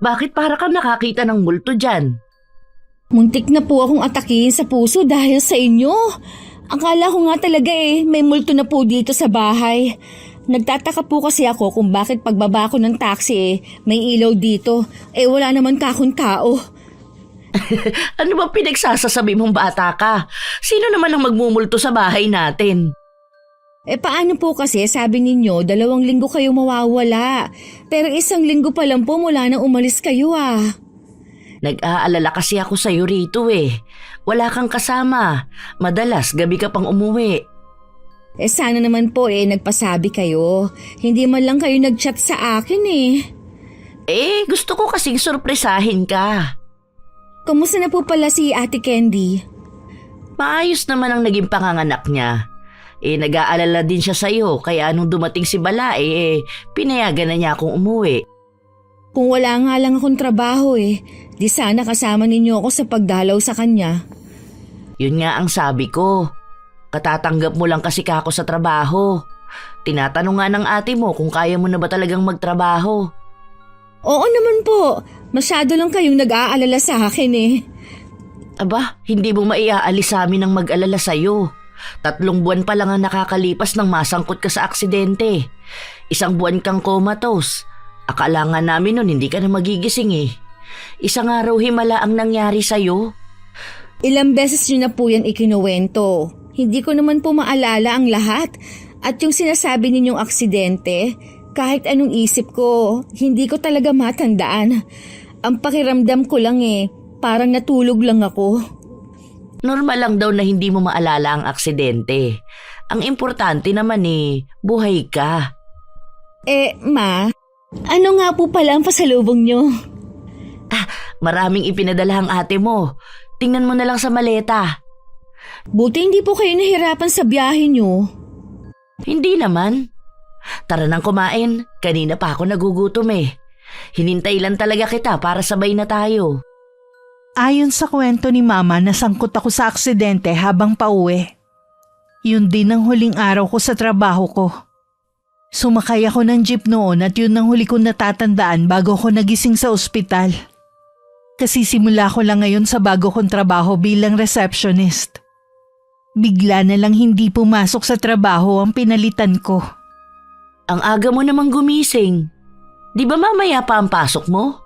Bakit para kang nakakita ng multo dyan? Muntik na po akong atakihin sa puso dahil sa inyo. Akala ko nga talaga may multo na po dito sa bahay. Nagtataka po kasi ako kung bakit pagbaba ko ng taxi may ilaw dito. Wala naman kakong tao. Ano ba pinagsasasabi mong bata ka? Sino naman ang magmumulto sa bahay natin? Paano po kasi sabi ninyo 2 linggo kayo mawawala. Pero 1 linggo pa lang po mula na umalis kayo Nag-aalala kasi ako sa'yo rito Wala kang kasama. Madalas gabi ka pang umuwi. Sana naman po nagpasabi kayo. Hindi man lang kayo nag-chat sa akin Gusto ko kasing sorpresahin ka. Kumusta na po pala si Ate Candy? Maayos naman ang naging panganganak niya. Nag-aalala din siya sa'yo kaya nung dumating si Balae pinayagan na niya akong umuwi. Kung wala nga lang akong trabaho di sana kasama ninyo ako sa pagdalaw sa kanya. Yun nga ang sabi ko. Katatanggap mo lang kasi kako sa trabaho. Tinatanong nga ng ate mo kung kaya mo na ba talagang magtrabaho. Oo naman po. Masyado lang kayong nag-aalala sa akin Aba, hindi mo maiaalis sa amin ang mag-alala sa'yo. 3 buwan pa lang ang nakakalipas nang masangkot ka sa aksidente. 1 buwan kang comatose. Akala nga namin nun hindi ka na magigising 1 araw himala ang nangyari sa'yo. Ilang beses nyo na po yan ikinuwento. Hindi ko naman po maalala ang lahat. At yung sinasabi ninyong aksidente, kahit anong isip ko, hindi ko talaga matandaan. Ang pakiramdam ko lang parang natulog lang ako. Normal lang daw na hindi mo maalala ang aksidente. Ang importante naman buhay ka. Ma, ano nga po pala ang pasalubong nyo? Maraming ipinadala ang ate mo. Tingnan mo na lang sa maleta. Buti hindi po kayo nahirapan sa biyahe nyo. Hindi naman. Tara nang kumain. Kanina pa ako nagugutom Hinintay lang talaga kita para sabay na tayo. Ayon sa kwento ni Mama, nasangkot ako sa aksidente habang pauwi. Yun din ang huling araw ko sa trabaho ko. Sumakay ako ng jeep noon at yun ang huli kong natatandaan bago ko nagising sa ospital. Kasi simula ko lang ngayon sa bago kong trabaho bilang receptionist. Bigla na lang hindi pumasok sa trabaho ang pinalitan ko. Ang aga mo namang gumising. Di ba mamaya pa ang pasok mo?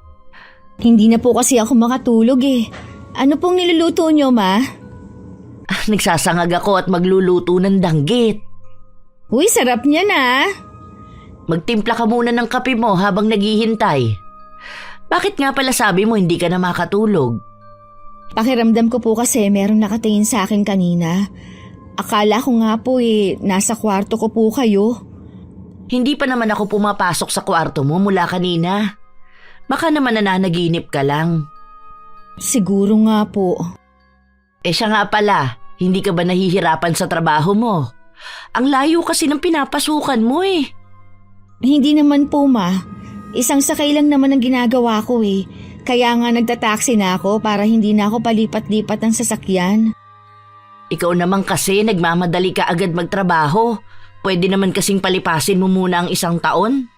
Hindi na po kasi ako makatulog Ano pong niluluto nyo, Ma? Nagsasangag ako at magluluto ng danggit. Uy, sarap niya na. Magtimpla ka muna ng kape mo habang naghihintay. Bakit nga pala sabi mo hindi ka na makatulog? Pakiramdam ko po kasi merong nakatingin sa akin kanina. Akala ko nga po nasa kwarto ko po kayo. Hindi pa naman ako pumapasok sa kwarto mo mula kanina. Baka naman nananaginip ka lang. Siguro nga po. Siya nga pala, hindi ka ba nahihirapan sa trabaho mo? Ang layo kasi ng pinapasukan mo Hindi naman po, Ma. Isang sakay lang naman ang ginagawa ko Kaya nga nagtataksi na ako para hindi na ako palipat-lipat ng sasakyan. Ikaw naman kasi nagmamadali ka agad magtrabaho. Pwede naman kasing palipasin mo muna ang 1 taon.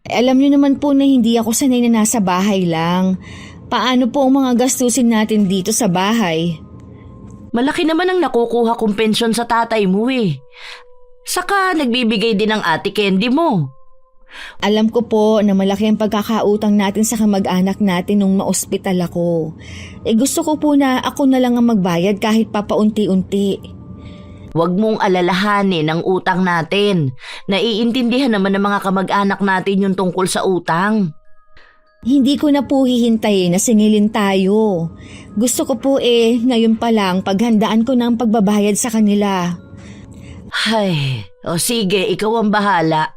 Alam niyo naman po na hindi ako sanay na nasa bahay lang. Paano po ang mga gastusin natin dito sa bahay? Malaki naman ang nakukuha kong pensyon sa tatay mo Saka nagbibigay din ang ate Candy mo. Alam ko po na malaki ang pagkakautang natin sa kamag-anak natin nung maospital ako. Gusto ko po na ako na lang ang magbayad kahit papaunti-unti. Huwag mong alalahanin ang utang natin. Naiintindihan naman ng mga kamag-anak natin yung tungkol sa utang. Hindi ko na po hihintayin na singilin tayo. Gusto ko po ngayon pa lang paghandaan ko na ang pagbabayad sa kanila. Sige, ikaw ang bahala.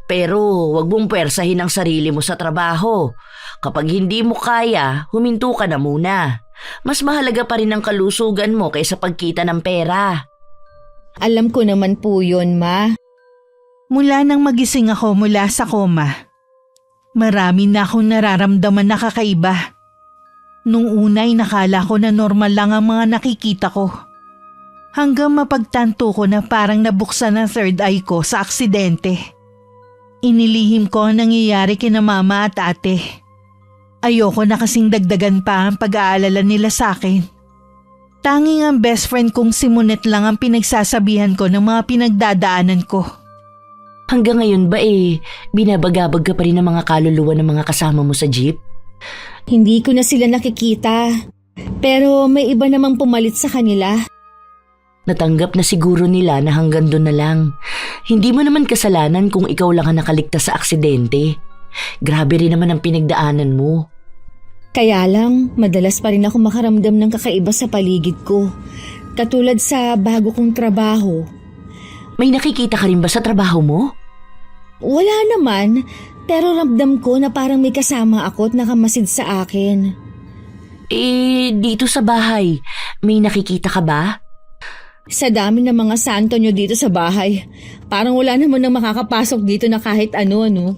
Pero huwag mong pwersahin ang sarili mo sa trabaho. Kapag hindi mo kaya, huminto ka na muna. Mas mahalaga pa rin ang kalusugan mo kaysa pagkita ng pera. Alam ko naman po yun, Ma. Mula nang magising ako mula sa koma, marami na akong nararamdaman na kakaiba. Nung una'y nakala ko na normal lang ang mga nakikita ko. Hanggang mapagtanto ko na parang nabuksan ang third eye ko sa aksidente. Inilihim ko ang nangyayari kina Mama at Ate. Ayoko na kasing dagdagan pa ang pag-aalala nila sa akin. Tanging ang best friend kong si Monet lang ang pinagsasabihan ko ng mga pinagdadaanan ko. Hanggang ngayon ba binabagabag ka pa rin ng mga kaluluwa ng mga kasama mo sa jeep? Hindi ko na sila nakikita. Pero may iba namang pumalit sa kanila. Natanggap na siguro nila na hanggang doon na lang. Hindi mo naman kasalanan kung ikaw lang ang nakaligtas sa aksidente. Grabe rin naman ang pinagdaanan mo. Kaya lang, madalas pa rin ako makaramdam ng kakaiba sa paligid ko. Katulad sa bago kong trabaho. May nakikita ka rin ba sa trabaho mo? Wala naman, pero ramdam ko na parang may kasama ako at nakamasid sa akin. Dito sa bahay, may nakikita ka ba? Sa dami ng mga santo nyo dito sa bahay, parang wala naman nang makakapasok dito na kahit ano-ano.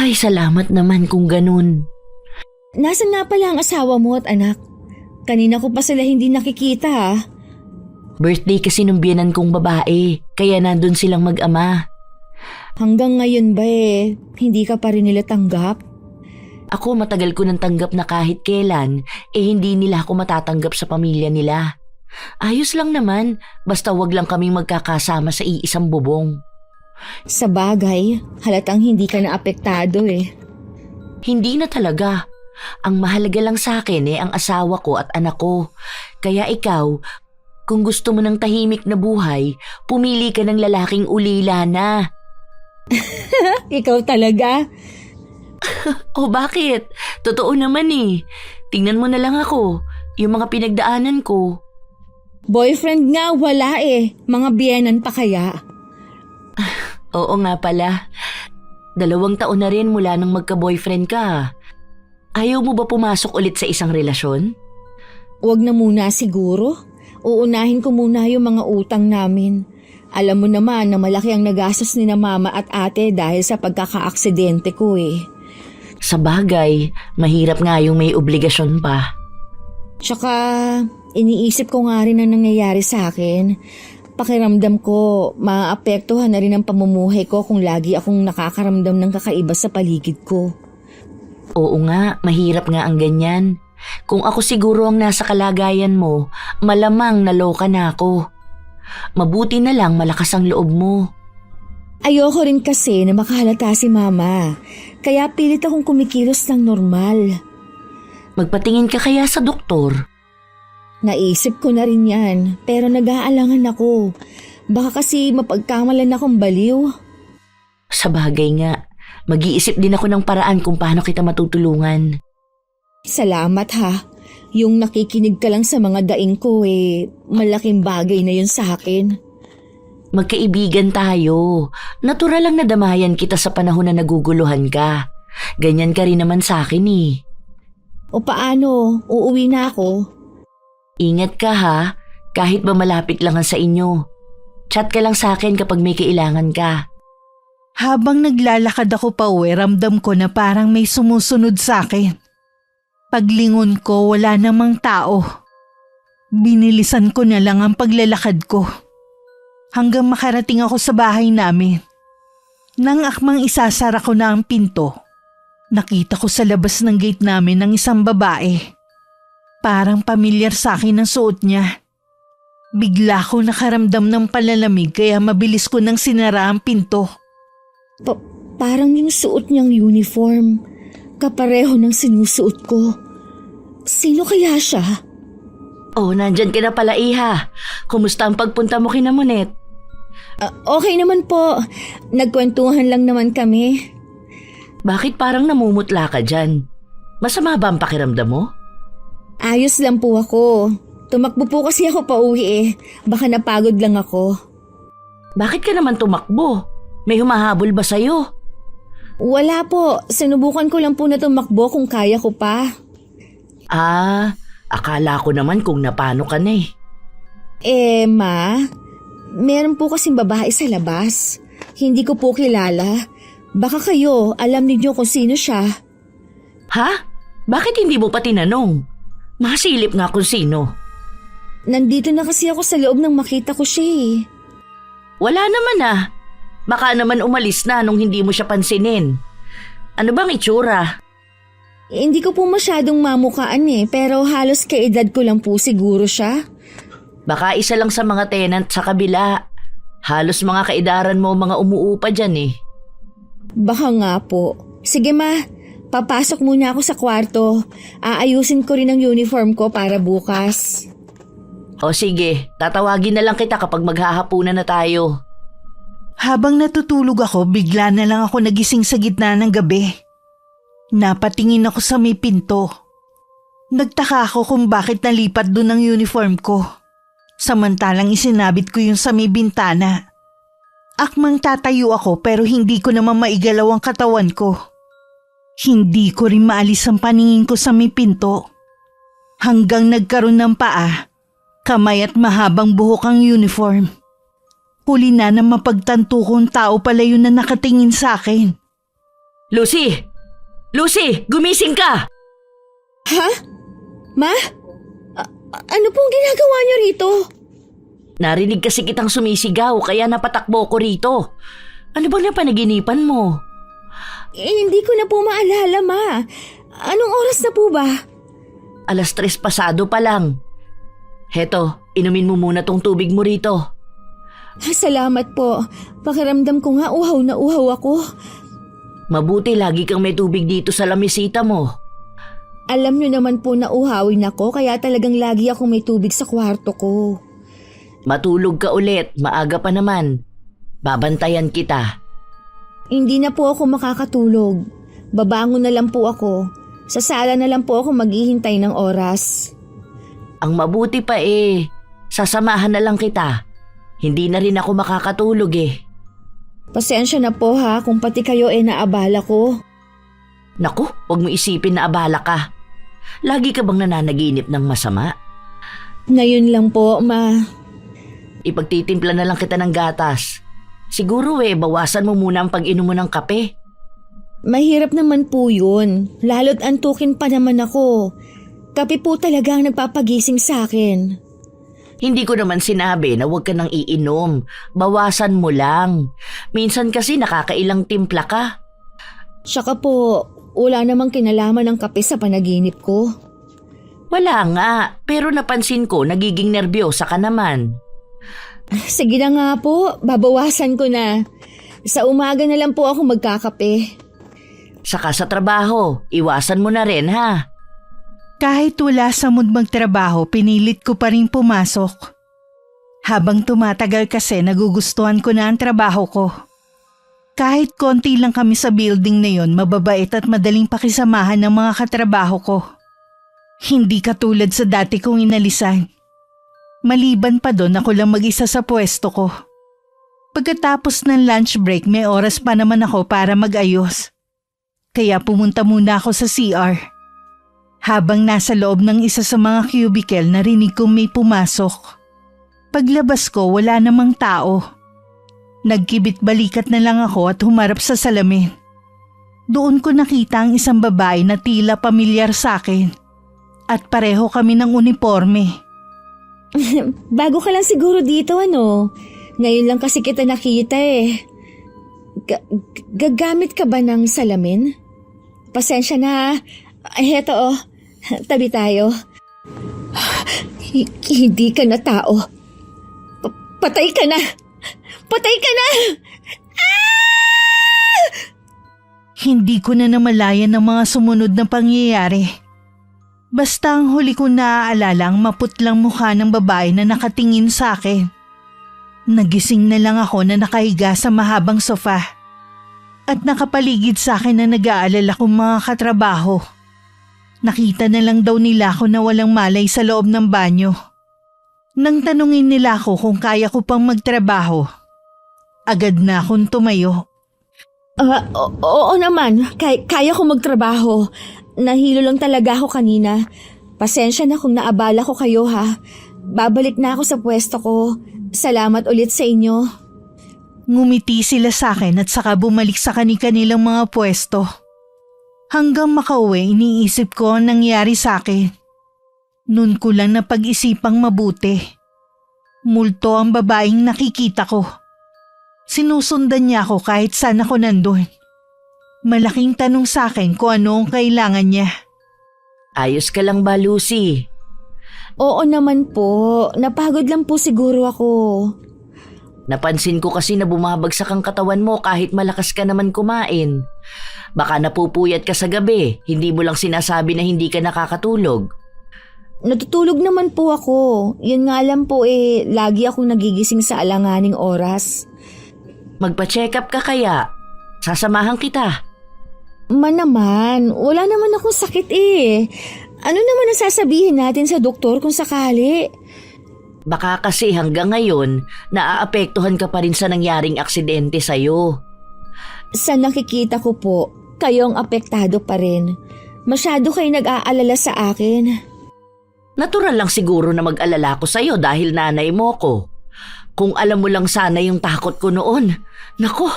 Ay, salamat naman kung ganun. Nasaan nga pala ang asawa mo at anak? Kanina ko pa sila hindi nakikita ah. Birthday kasi nung biyenan kong babae, kaya nandun silang mag-ama. Hanggang ngayon ba hindi ka pa rin nila tanggap? Ako matagal ko nang tanggap na kahit kailan, hindi nila ako matatanggap sa pamilya nila. Ayos lang naman, basta wag lang kaming magkakasama sa iisang bubong. Sa bagay, halatang hindi ka na apektado Hindi na talaga. Ang mahalaga lang sa akin ang asawa ko at anak ko. Kaya ikaw, kung gusto mo ng tahimik na buhay, pumili ka ng lalaking ulila na. Ikaw talaga? O bakit? Totoo naman Tingnan mo na lang ako, yung mga pinagdaanan ko. Boyfriend nga wala mga biyenan pa kaya? Oo nga pala. 2 taon na rin mula nang magka-boyfriend ka. Ayaw mo ba pumasok ulit sa isang relasyon? Huwag na muna siguro. Uunahin ko muna yung mga utang namin. Alam mo naman na malaki ang nagastos ni na mama at ate dahil sa pagkaka-aksidente ko Sa bagay, mahirap nga yung may obligasyon pa. Tsaka, iniisip ko nga rin ang nangyayari sa akin. Pakiramdam ko, maaapektuhan na rin ang pamumuhay ko kung lagi akong nakakaramdam ng kakaiba sa paligid ko. Oo nga, mahirap nga ang ganyan. Kung ako siguro ang nasa kalagayan mo, malamang naloka na ako. Mabuti na lang malakas ang loob mo. Ayoko rin kasi na makahalata si mama, kaya pilit akong kumikilos ng normal. Magpatingin ka kaya sa doktor? Naisip ko na rin yan, pero nag-aalangan ako. Baka kasi mapagkamalan akong baliw. Sa bagay nga, mag-iisip din ako ng paraan kung paano kita matutulungan. Salamat ha. Yung nakikinig ka lang sa mga daing ko malaking bagay na yun sa akin. Magkaibigan tayo. Natural lang na damayan kita sa panahon na naguguluhan ka. Ganyan ka rin naman sa akin O paano? Uuwi na ako? Ingat ka ha, kahit ba malapit lang sa inyo. Chat ka lang sa akin kapag may kailangan ka. Habang naglalakad ako pa uwi, ramdam ko na parang may sumusunod sa akin. Paglingon ko, wala namang tao. Binilisan ko na lang ang paglalakad ko. Hanggang makarating ako sa bahay namin. Nang akmang isasara ko na ang pinto, nakita ko sa labas ng gate namin ng isang babae. Parang pamilyar sa akin ang suot niya. Bigla ko nakaramdam ng palalamig kaya mabilis ko nang sinara ang pinto. Parang yung suot niyang uniform. Kapareho ng sinusuot ko. Sino kaya siya? Oh, nandyan ka na pala Iha. Kumusta ang pagpunta mo kina Monet? Okay naman po. Nagkwentuhan lang naman kami. Bakit parang namumutla ka dyan? Masama ba ang pakiramdam mo? Ayos lang po ako. Tumakbo po kasi ako pa uwi Baka napagod lang ako. Bakit ka naman tumakbo? May humahabol ba sa'yo? Wala po. Sinubukan ko lang po na tumakbo kung kaya ko pa. Akala ko naman kung napano ka na Ma, meron po kasing babae sa labas. Hindi ko po kilala. Baka kayo, alam ninyo kung sino siya. Ha? Bakit hindi mo pa tinanong? Masilip nga kung sino. Nandito na kasi ako sa loob nang makita ko siya Wala naman Baka naman umalis na nung hindi mo siya pansinin. Ano bang itsura? Hindi ko po masyadong mamukaan pero halos kaedad ko lang po siguro siya. Baka isa lang sa mga tenant sa kabila. Halos mga kaidaran mo mga umuupa dyan eh. Baka nga po. Sige ma, papasok muna ako sa kwarto. Aayusin ko rin ang uniform ko para bukas. O sige, tatawagin na lang kita kapag maghahapunan na tayo. Habang natutulog ako, bigla na lang ako nagising sa gitna ng gabi. Napatingin ako sa may pinto. Nagtaka ako kung bakit nalipat doon ang uniform ko. Samantalang isinabit ko yung sa may bintana. Akmang tatayo ako pero hindi ko naman maigalaw ang katawan ko. Hindi ko rin maalis ang paningin ko sa may pinto. Hanggang nagkaroon ng paa, kamay at mahabang buhok ang uniform. Huli na mapagtanto kong tao pala yun na nakatingin sa akin. Lucy! Lucy! Gumising ka! Ha? Ma? Ano pong ginagawa niyo rito? Narinig kasi kitang sumisigaw kaya napatakbo ko rito. Ano bang napanaginipan mo? Hindi ko na po maalala, ma. Anong oras na po ba? 3:00 pasado pa lang. Heto, inumin mo muna tong tubig mo rito. Salamat po. Pakiramdam ko nga uhaw na uhaw ako. Mabuti lagi kang may tubig dito sa lamisita mo. Alam niyo naman po na uhawin ako kaya talagang lagi akong may tubig sa kwarto ko. Matulog ka ulit, maaga pa naman. Babantayan kita. Hindi na po ako makakatulog. Babangon na lang po ako. Sa sala na lang po ako maghihintay ng oras. Ang mabuti pa sasamahan na lang kita. Hindi na rin ako makakatulog Pasensya na po ha kung pati kayo naabala ko. Naku, huwag mo isipin na abala ka. Lagi ka bang nananaginip ng masama? Ngayon lang po, ma. Ipagtitimpla na lang kita ng gatas. Siguro bawasan mo muna ang pag-inom mo ng kape. Mahirap naman po yun. Lalo't antukin pa naman ako. Kape po talaga ang nagpapagising sa akin. Hindi ko naman sinabi na huwag ka nang iinom. Bawasan mo lang. Minsan kasi nakakailang timpla ka. Tsaka po, wala namang kinalaman ng kape sa panaginip ko. Wala nga, pero napansin ko nagiging nervyosa ka naman. Sige na nga po, babawasan ko na. Sa umaga na lang po ako magkakape. Saka sa trabaho, iwasan mo na rin ha. Kahit wala sa mood magtrabaho, pinilit ko pa rin pumasok. Habang tumatagal kasi nagugustuhan ko na ang trabaho ko. Kahit konti lang kami sa building na yon, mababait at madaling pakisamahan ng mga katrabaho ko. Hindi katulad sa dati kong inalisan. Maliban pa doon ako lang mag-isa sa pwesto ko. Pagkatapos ng lunch break may oras pa naman ako para mag-ayos. Kaya pumunta muna ako sa CR. Habang nasa loob ng isa sa mga cubicle narinig kong may pumasok. Paglabas ko wala namang tao. Nagkibit-balikat na lang ako at humarap sa salamin. Doon ko nakita ang isang babae na tila pamilyar sa akin. At pareho kami ng uniforme. Bago ka lang siguro dito Ngayon lang kasi kita nakita Gagamit ka ba ng salamin? Pasensya na. Heto tabi tayo. Hindi ka na tao. Patay ka na! Patay ka na! Ah! Hindi ko na namalayan ang mga sumunod na pangyayari. Basta ang huli ko naaalala ang maputlang mukha ng babae na nakatingin sa akin. Nagising na lang ako na nakahiga sa mahabang sofa. At nakapaligid sa akin na nag-aalala kong mga katrabaho. Nakita na lang daw nila ako na walang malay sa loob ng banyo. Nang tanungin nila ako kung kaya ko pang magtrabaho, agad na akong tumayo. Oo naman, kaya ko magtrabaho. Nahilo lang talaga ako kanina. Pasensya na kung naabala ko kayo ha. Babalik na ako sa pwesto ko. Salamat ulit sa inyo. Ngumiti sila sa akin at saka bumalik sa kani-kanilang mga pwesto. Hanggang makauwi, iniisip ko ang nangyari sa akin. Noon ko lang napag-isipang mabuti. Multo ang babaeng nakikita ko. Sinusundan niya ako kahit saan ako nandun. Malaking tanong sa akin kung ano ang kailangan niya. Ayos ka lang ba, Lucy? Oo naman po, napagod lang po siguro ako. Napansin ko kasi na bumabagsak ang katawan mo kahit malakas ka naman kumain. Baka napupuyat ka sa gabi, hindi mo lang sinasabi na hindi ka nakakatulog. Natutulog naman po ako. Yun nga lang po lagi akong nagigising sa alanganing oras. Magpa-check up ka kaya? Sasamahan kita. Naman, wala naman akong sakit eh. Ano naman ang sasabihin natin sa doktor kung sakali? Baka kasi hanggang ngayon, naaapektuhan ka pa rin sa nangyaring aksidente sa'yo. Sa nakikita ko po, kayong apektado pa rin. Masyado kayo nag-aalala sa akin. Natural lang siguro na mag-alala ko sa'yo dahil nanay mo ko. Kung alam mo lang sana yung takot ko noon. Nako,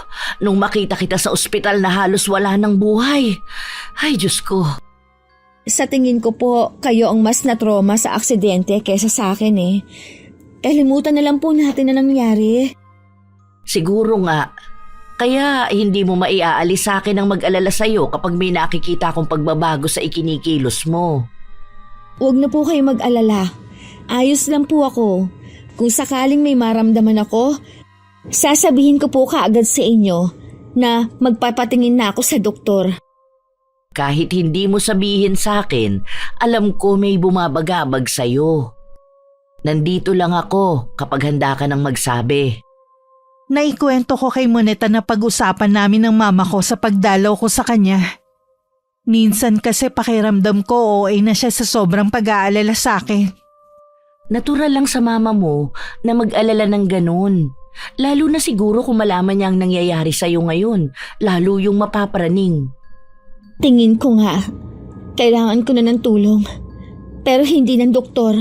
nung makita kita sa ospital na halos wala ng buhay. Ay, Diyos ko. Sa tingin ko po, kayo ang mas na-trauma sa aksidente kaysa sa akin eh. Kalimutan na lang po natin na nangyari. Siguro nga. Kaya hindi mo maiaalis sa akin ang mag-alala sa'yo kapag may nakikita akong pagbabago sa ikinikilos mo. Huwag na po kayo mag-alala. Ayos lang po ako. Kung sakaling may maramdaman ako, sasabihin ko po kaagad sa inyo na magpapatingin na ako sa doktor. Kahit hindi mo sabihin sa akin, alam ko may bumabagabag sa'yo. Nandito lang ako kapag handa ka nang magsabi. Naikwento ko kay Moneta na pag-usapan namin ng mama ko sa pagdalaw ko sa kanya. Minsan kasi pakiramdam ko OA na siya sa sobrang pag-aalala sa akin. Natural lang sa mama mo na mag-alala ng ganun. Lalo na siguro kung malaman niya ang nangyayari sa'yo ngayon, lalo yung mapaparaning. Tingin ko nga, kailangan ko na ng tulong. Pero hindi ng doktor.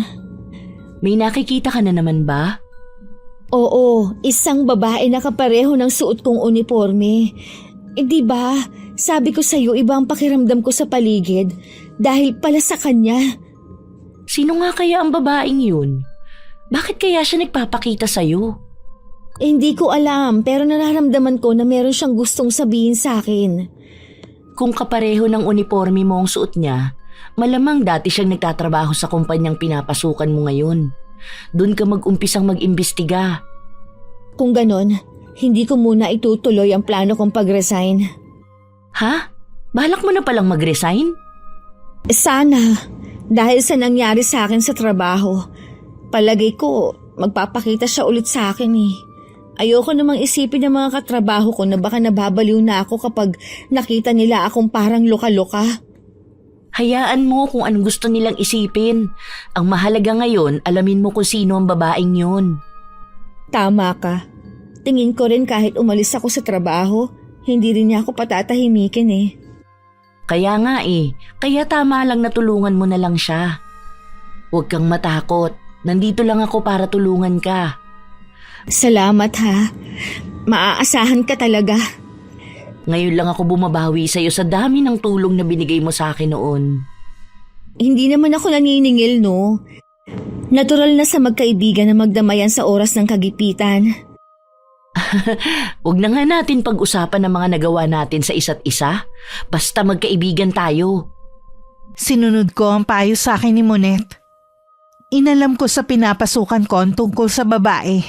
May nakikita ka na naman ba? Oo, isang babae na kapareho ng suot kong uniforme. Di ba? Sabi ko sa'yo, iba ang pakiramdam ko sa paligid dahil pala sa kanya. Sino nga kaya ang babaeng yun? Bakit kaya siya nagpapakita sa'yo? Hindi ko alam pero nararamdaman ko na meron siyang gustong sabihin sa akin. Kung kapareho ng uniforme mo ang suot niya, malamang dati siyang nagtatrabaho sa kumpanyang pinapasukan mo ngayon. Doon ka mag-umpisang mag-imbestiga. Kung ganon, hindi ko muna itutuloy ang plano kong pag-resign. Ha? Balak mo na palang mag-resign? Sana, dahil sa nangyari sa akin sa trabaho. Palagay ko, magpapakita siya ulit sa akin eh. Ayoko namang isipin ng mga katrabaho ko na baka nababaliw na ako kapag nakita nila akong parang loka-loka. Hayaan mo kung anong gusto nilang isipin. Ang mahalaga ngayon, alamin mo kung sino ang babaeng yun. Tama ka. Tingin ko rin kahit umalis ako sa trabaho, hindi rin niya ako patatahimikin eh. Kaya nga kaya tama lang na tulungan mo na lang siya. Huwag kang matakot, nandito lang ako para tulungan ka. Salamat ha. Maaasahan ka talaga. Ngayon lang ako bumabawi sa'yo sa dami ng tulong na binigay mo sa akin noon. Hindi naman ako naniningil no. Natural na sa magkaibigan na magdamayan sa oras ng kagipitan. Huwag na nga natin pag-usapan ang mga nagawa natin sa isa't isa. Basta magkaibigan tayo. Sinunod ko ang payo sa akin ni Monet. Inalam ko sa pinapasukan ko ang tungkol sa babae.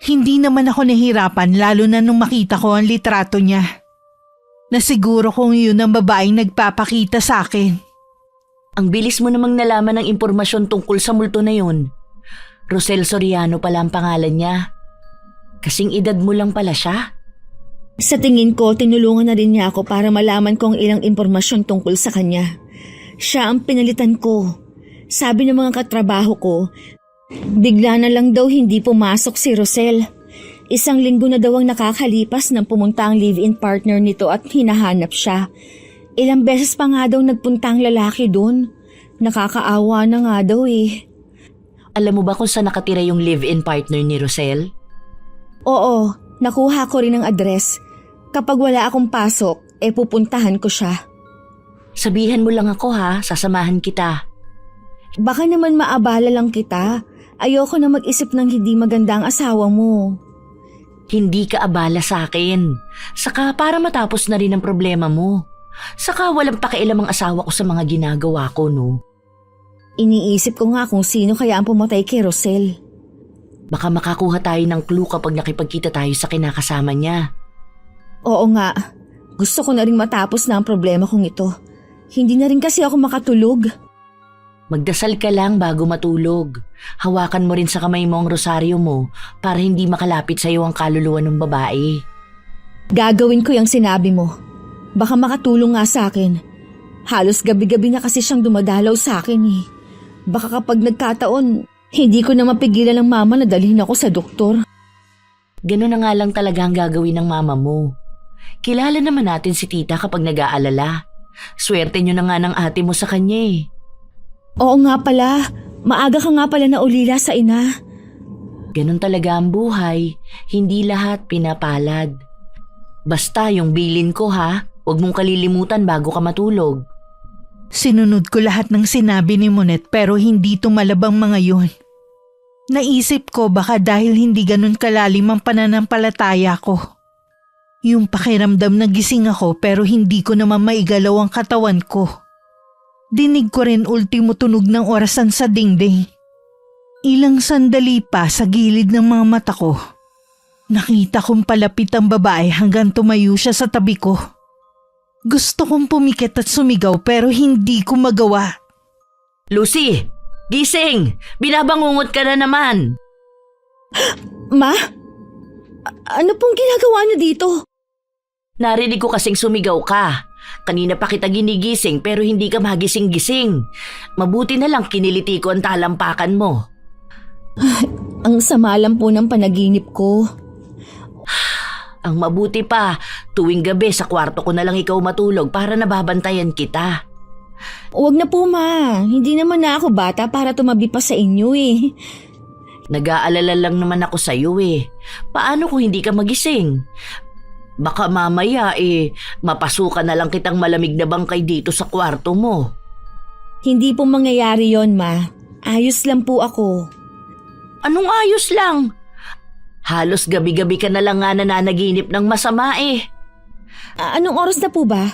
Hindi naman ako nahirapan lalo na nung makita ko ang litrato niya. Nasiguro kong yun ang babaeng nagpapakita sa akin. Ang bilis mo namang nalaman ng impormasyon tungkol sa multo na yun. Rosel Soriano pala ang pangalan niya. Kasing edad mo lang pala siya. Sa tingin ko, tinulungan na rin niya ako para malaman kong ilang impormasyon tungkol sa kanya. Siya ang pinalitan ko. Sabi ng mga katrabaho ko, bigla na lang daw hindi pumasok si Rosel. Isang linggo na daw ang nakakalipas nang pumunta ang live-in partner nito at hinahanap siya. Ilang beses pa nga daw nagpunta ang lalaki doon. Nakakaawa na nga daw eh. Alam mo ba kung saan nakatira yung live-in partner ni Rosel? Oo, nakuha ko rin ang address. Kapag wala akong pasok, pupuntahan ko siya. Sabihan mo lang ako ha, sasamahan kita. Baka naman maabala lang kita. Ayoko na mag-isip ng hindi maganda ang asawa mo. Hindi ka abala sa akin. Saka para matapos na rin ang problema mo. Saka walang pakialam ang asawa ko sa mga ginagawa ko, no? Iniisip ko nga kung sino kaya ang pumatay kay Rosel. Baka makakuha tayo ng clue kapag nakipagkita tayo sa kinakasama niya. Oo nga, gusto ko na rin matapos na ang problema kong ito. Hindi na rin kasi ako makatulog. Magdasal ka lang bago matulog. Hawakan mo rin sa kamay mo ang rosaryo mo para hindi makalapit sa iyo ang kaluluwa ng babae. Gagawin ko yung sinabi mo. Baka makatulong nga sa akin. Halos gabi-gabi na kasi siyang dumadalaw sa akin eh. Baka kapag nagkataon, hindi ko na mapigilan ng mama na dalhin ako sa doktor. Ganun na nga lang talaga ang gagawin ng mama mo. Kilala naman natin si tita kapag nag-aalala. Swerte nyo na nga ng ate mo sa kanya eh. Oo nga pala, maaga ka nga pala na ulila sa ina. Ganun talaga ang buhay, hindi lahat pinapalad. Basta yung bilin ko ha, huwag mong kalilimutan bago ka matulog. Sinunod ko lahat ng sinabi ni Monet pero hindi tumalabang mga yun. Naisip ko baka dahil hindi ganun kalalim ang pananampalataya ko. Yung pakiramdam na gising ako pero hindi ko naman maigalaw ang katawan ko. Dinig ko rin ultimo tunog ng orasan sa dingding. Ilang sandali pa sa gilid ng mga mata ko. Nakita kong palapit ang babae hanggang tumayo siya sa tabi ko. Gusto kong pumikit at sumigaw pero hindi ko magawa. Lucy! Gising! Binabangungot ka na naman! Ma? Ano pong ginagawa niyo dito? Narinig ko kasing sumigaw ka. Kanina pa kita ginigising pero hindi ka magising-gising. Mabuti na lang kiniliti ko ang talampakan mo. Ang sama lang po ng panaginip ko. Ang mabuti pa, tuwing gabi sa kwarto ko na lang ikaw matulog para nababantayan kita. Huwag na po ma, hindi naman na ako bata para tumabi pa sa inyo eh. Nag-aalala lang naman ako sa'yo eh. Paano kung hindi ka magising? Baka mamaya mapasukan na lang kitang malamig na bangkay dito sa kwarto mo. Hindi po mangyayari yon ma. Ayos lang po ako. Anong ayos lang? Halos gabi-gabi ka na lang nga nananaginip ng masama eh. Anong oras na po ba?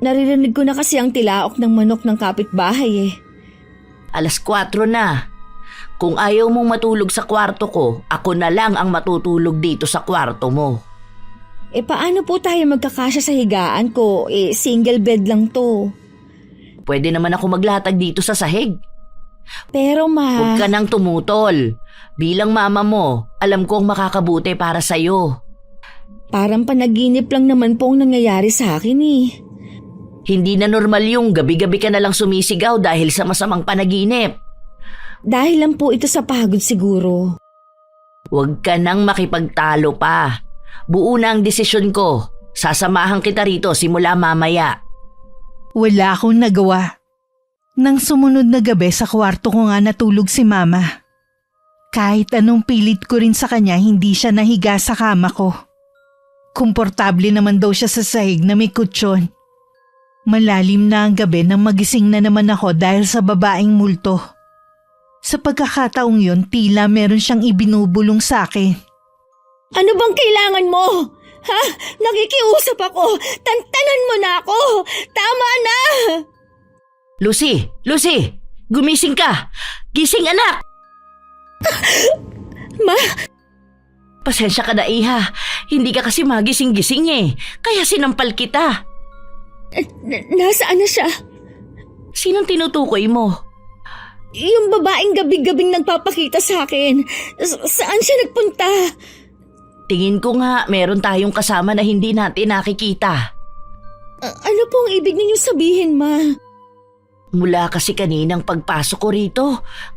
Naririnig ko na kasi ang tilaok ng manok ng kapitbahay eh. 4:00 na. Kung ayaw mong matulog sa kwarto ko, ako na lang ang matutulog dito sa kwarto mo. Paano po tayo magkakasya sa higaan ko? Single bed lang to. Pwede naman ako maglatag dito sa sahig. Pero ma... Huwag ka nang tumutol. Bilang mama mo, alam kong makakabuti para sa'yo. Parang panaginip lang naman po ang nangyayari sa akin eh. Hindi na normal yung gabi-gabi ka na lang sumisigaw dahil sa masamang panaginip. Dahil lang po ito sa pagod siguro. Huwag ka nang makipagtalo pa. Buo na ang desisyon ko. Sasamahan kita rito simula mamaya. Wala akong nagawa. Nang sumunod na gabi sa kwarto ko nga natulog si mama. Kahit anong pilit ko rin sa kanya, hindi siya nahiga sa kama ko. Komportable naman daw siya sa sahig na may kutsyon. Malalim na ang gabi nang magising na naman ako dahil sa babaeng multo. Sa pagkakataong yun, tila meron siyang ibinubulong sa akin. Ano bang kailangan mo? Ha? Nakikiusap ako! Tantanan mo na ako! Tama na! Lucy! Lucy! Gumising ka! Gising anak! Ma? Pasensya ka na iha. Hindi ka kasi magising-gising eh. Kaya sinampal kita. Nasaan na siya? Sinong tinutukoy mo? Yung babaeng gabi-gabing nagpapakita sa akin. Saan siya nagpunta? Tingin ko nga meron tayong kasama na hindi natin nakikita. Ano pong ibig ninyo sabihin, ma? Mula kasi kaninang pagpasok ko rito,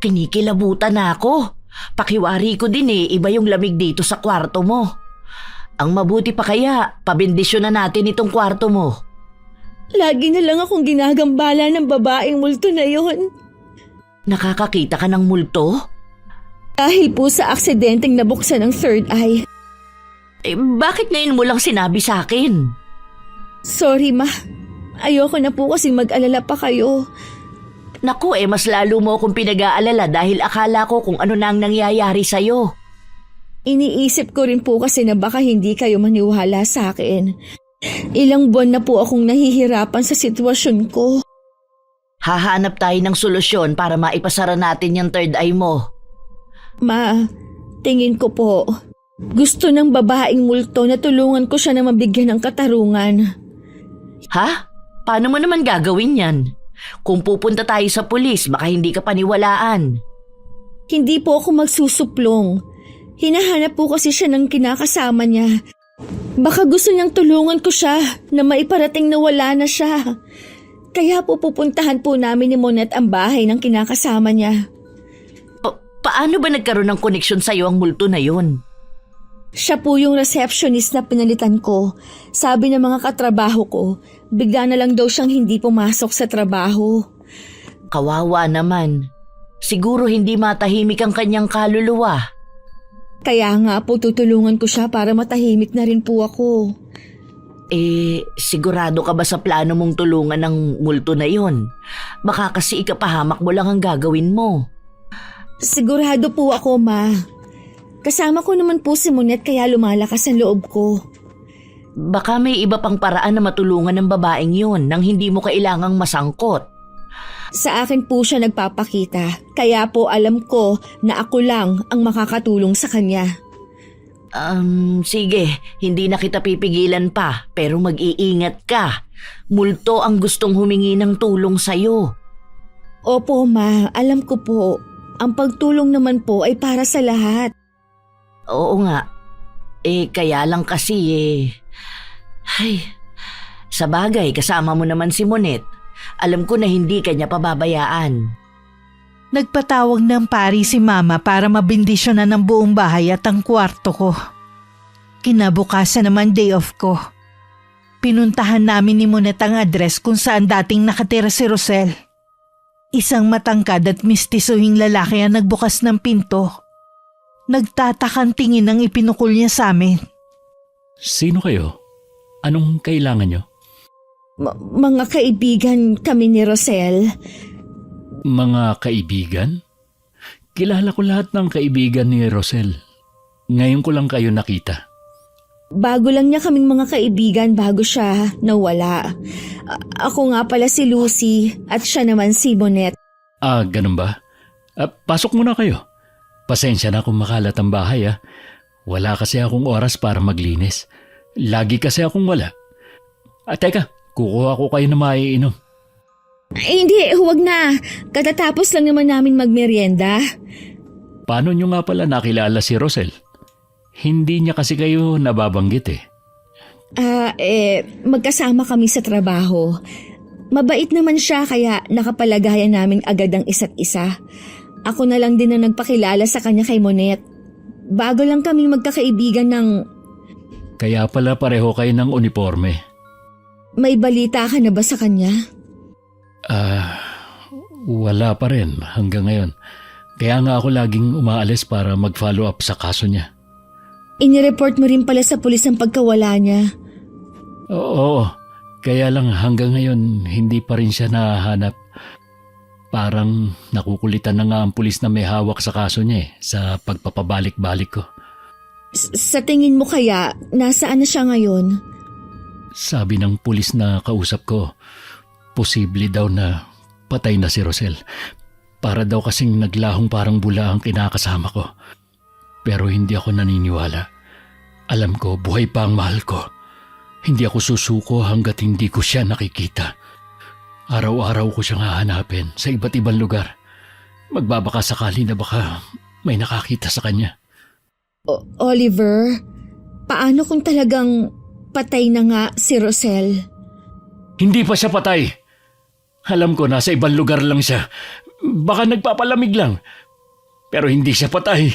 kinikilabutan na ako. Pakiwari ko din iba yung lamig dito sa kwarto mo. Ang mabuti pa kaya, pabendisyon na natin itong kwarto mo. Lagi na lang akong ginagambala ng babaeng multo na yon. Nakakakita ka ng multo? Dahil po sa aksidenteng nabuksan ng third eye. Bakit ngayon mo lang sinabi sa akin? Sorry, ma. Ayoko na po kasi mag-alala pa kayo. Naku, mas lalo mo akong pinag-aalala dahil akala ko kung ano na ang nangyayari sa'yo. Iniisip ko rin po kasi na baka hindi kayo maniwala sa akin. Ilang buwan na po akong nahihirapan sa sitwasyon ko. Hahanap tayo ng solusyon para maipasara natin yung third eye mo. Ma, tingin ko po, gusto ng babaeng multo na tulungan ko siya na mabigyan ng katarungan. Ha? Paano mo naman gagawin yan? Kung pupunta tayo sa pulis, baka hindi ka paniwalaan. Hindi po ako magsusuplong. Hinahanap po kasi siya ng kinakasama niya. Baka gusto niyang tulungan ko siya na maiparating na wala na siya. Kaya po pupuntahan po namin ni Monet ang bahay ng kinakasama niya. Paano ba nagkaroon ng koneksyon sa'yo ang multo na yun? Siya po yung receptionist na pinalitan ko. Sabi ng mga katrabaho ko, bigla na lang daw siyang hindi pumasok sa trabaho. Kawawa naman. Siguro hindi matahimik ang kanyang kaluluwa. Kaya nga po tutulungan ko siya para matahimik na rin po ako. Sigurado ka ba sa plano mong tulungan ng multo na yon? Baka kasi ikapahamak mo lang ang gagawin mo. Sigurado po ako, Ma. Kasama ko naman po si Monet kaya lumalakas ang loob ko. Baka may iba pang paraan na matulungan ng babaeng yun nang hindi mo kailangang masangkot. Sa akin po siya nagpapakita, kaya po alam ko na ako lang ang makakatulong sa kanya. Sige, hindi na kita pipigilan pa, pero mag-iingat ka. Multo ang gustong humingi ng tulong sa'yo. Opo, Ma, alam ko po. Ang pagtulong naman po ay para sa lahat. Oo nga. Kaya lang kasi Ay, sa bagay, kasama mo naman si Monet. Alam ko na hindi kanya pababayaan. Nagpatawag ng pari si Mama para mabindisyonan ng buong bahay at ang kwarto ko. Kinabukasan naman day off ko. Pinuntahan namin ni Monet ang address kung saan dating nakatira si Rosel. Isang matangkad at mistisuhing lalaki ang nagbukas ng pinto. Nagtatakang tingin ang ipinukol niya sa amin. Sino kayo? Anong kailangan nyo? Mga kaibigan kami ni Rosel. Mga kaibigan? Kilala ko lahat ng kaibigan ni Rosel. Ngayon ko lang kayo nakita. Bago lang niya kaming mga kaibigan bago siya nawala. Ako nga pala si Lucy at siya naman si Monet. Ganun ba? Pasok muna kayo. Pasensya na kung makalat ang bahay Wala kasi akong oras para maglinis. Lagi kasi akong wala. Teka, kukuha ko kayo na maiinom. Hindi, huwag na. Katatapos lang naman namin magmerienda. Paano nyo nga pala nakilala si Rosel? Hindi niya kasi kayo nababanggit Magkasama kami sa trabaho. Mabait naman siya kaya nakapalagayan namin agad ang isa't isa. Ako na lang din na nagpakilala sa kanya kay Monet. Bago lang kaming magkakaibigan ng... Kaya pala pareho kayo ng uniforme. May balita ka na ba sa kanya? Wala pa rin hanggang ngayon. Kaya nga ako laging umaalis para mag-follow up sa kaso niya. Inireport mo rin pala sa pulis ang pagkawala niya. Oo, kaya lang hanggang ngayon hindi pa rin siya nahahanap. Parang nakukulitan na nga ang pulis na may hawak sa kaso niya sa pagpapabalik-balik ko. Sa tingin mo kaya, nasaan na siya ngayon? Sabi ng pulis na kausap ko, posible daw na patay na si Rosel. Para daw kasing naglahong parang bula ang kinakasama ko. Pero hindi ako naniniwala. Alam ko, buhay pa ang mahal ko. Hindi ako susuko hanggat hindi ko siya nakikita. Araw-araw ko siyang hahanapin sa iba't ibang lugar. Magbabaka sakali na baka may nakakita sa kanya. Oliver, paano kung talagang patay na nga si Rosel? Hindi pa siya patay. Alam ko nasa ibang lugar lang siya. Baka nagpapalamig lang. Pero hindi siya patay.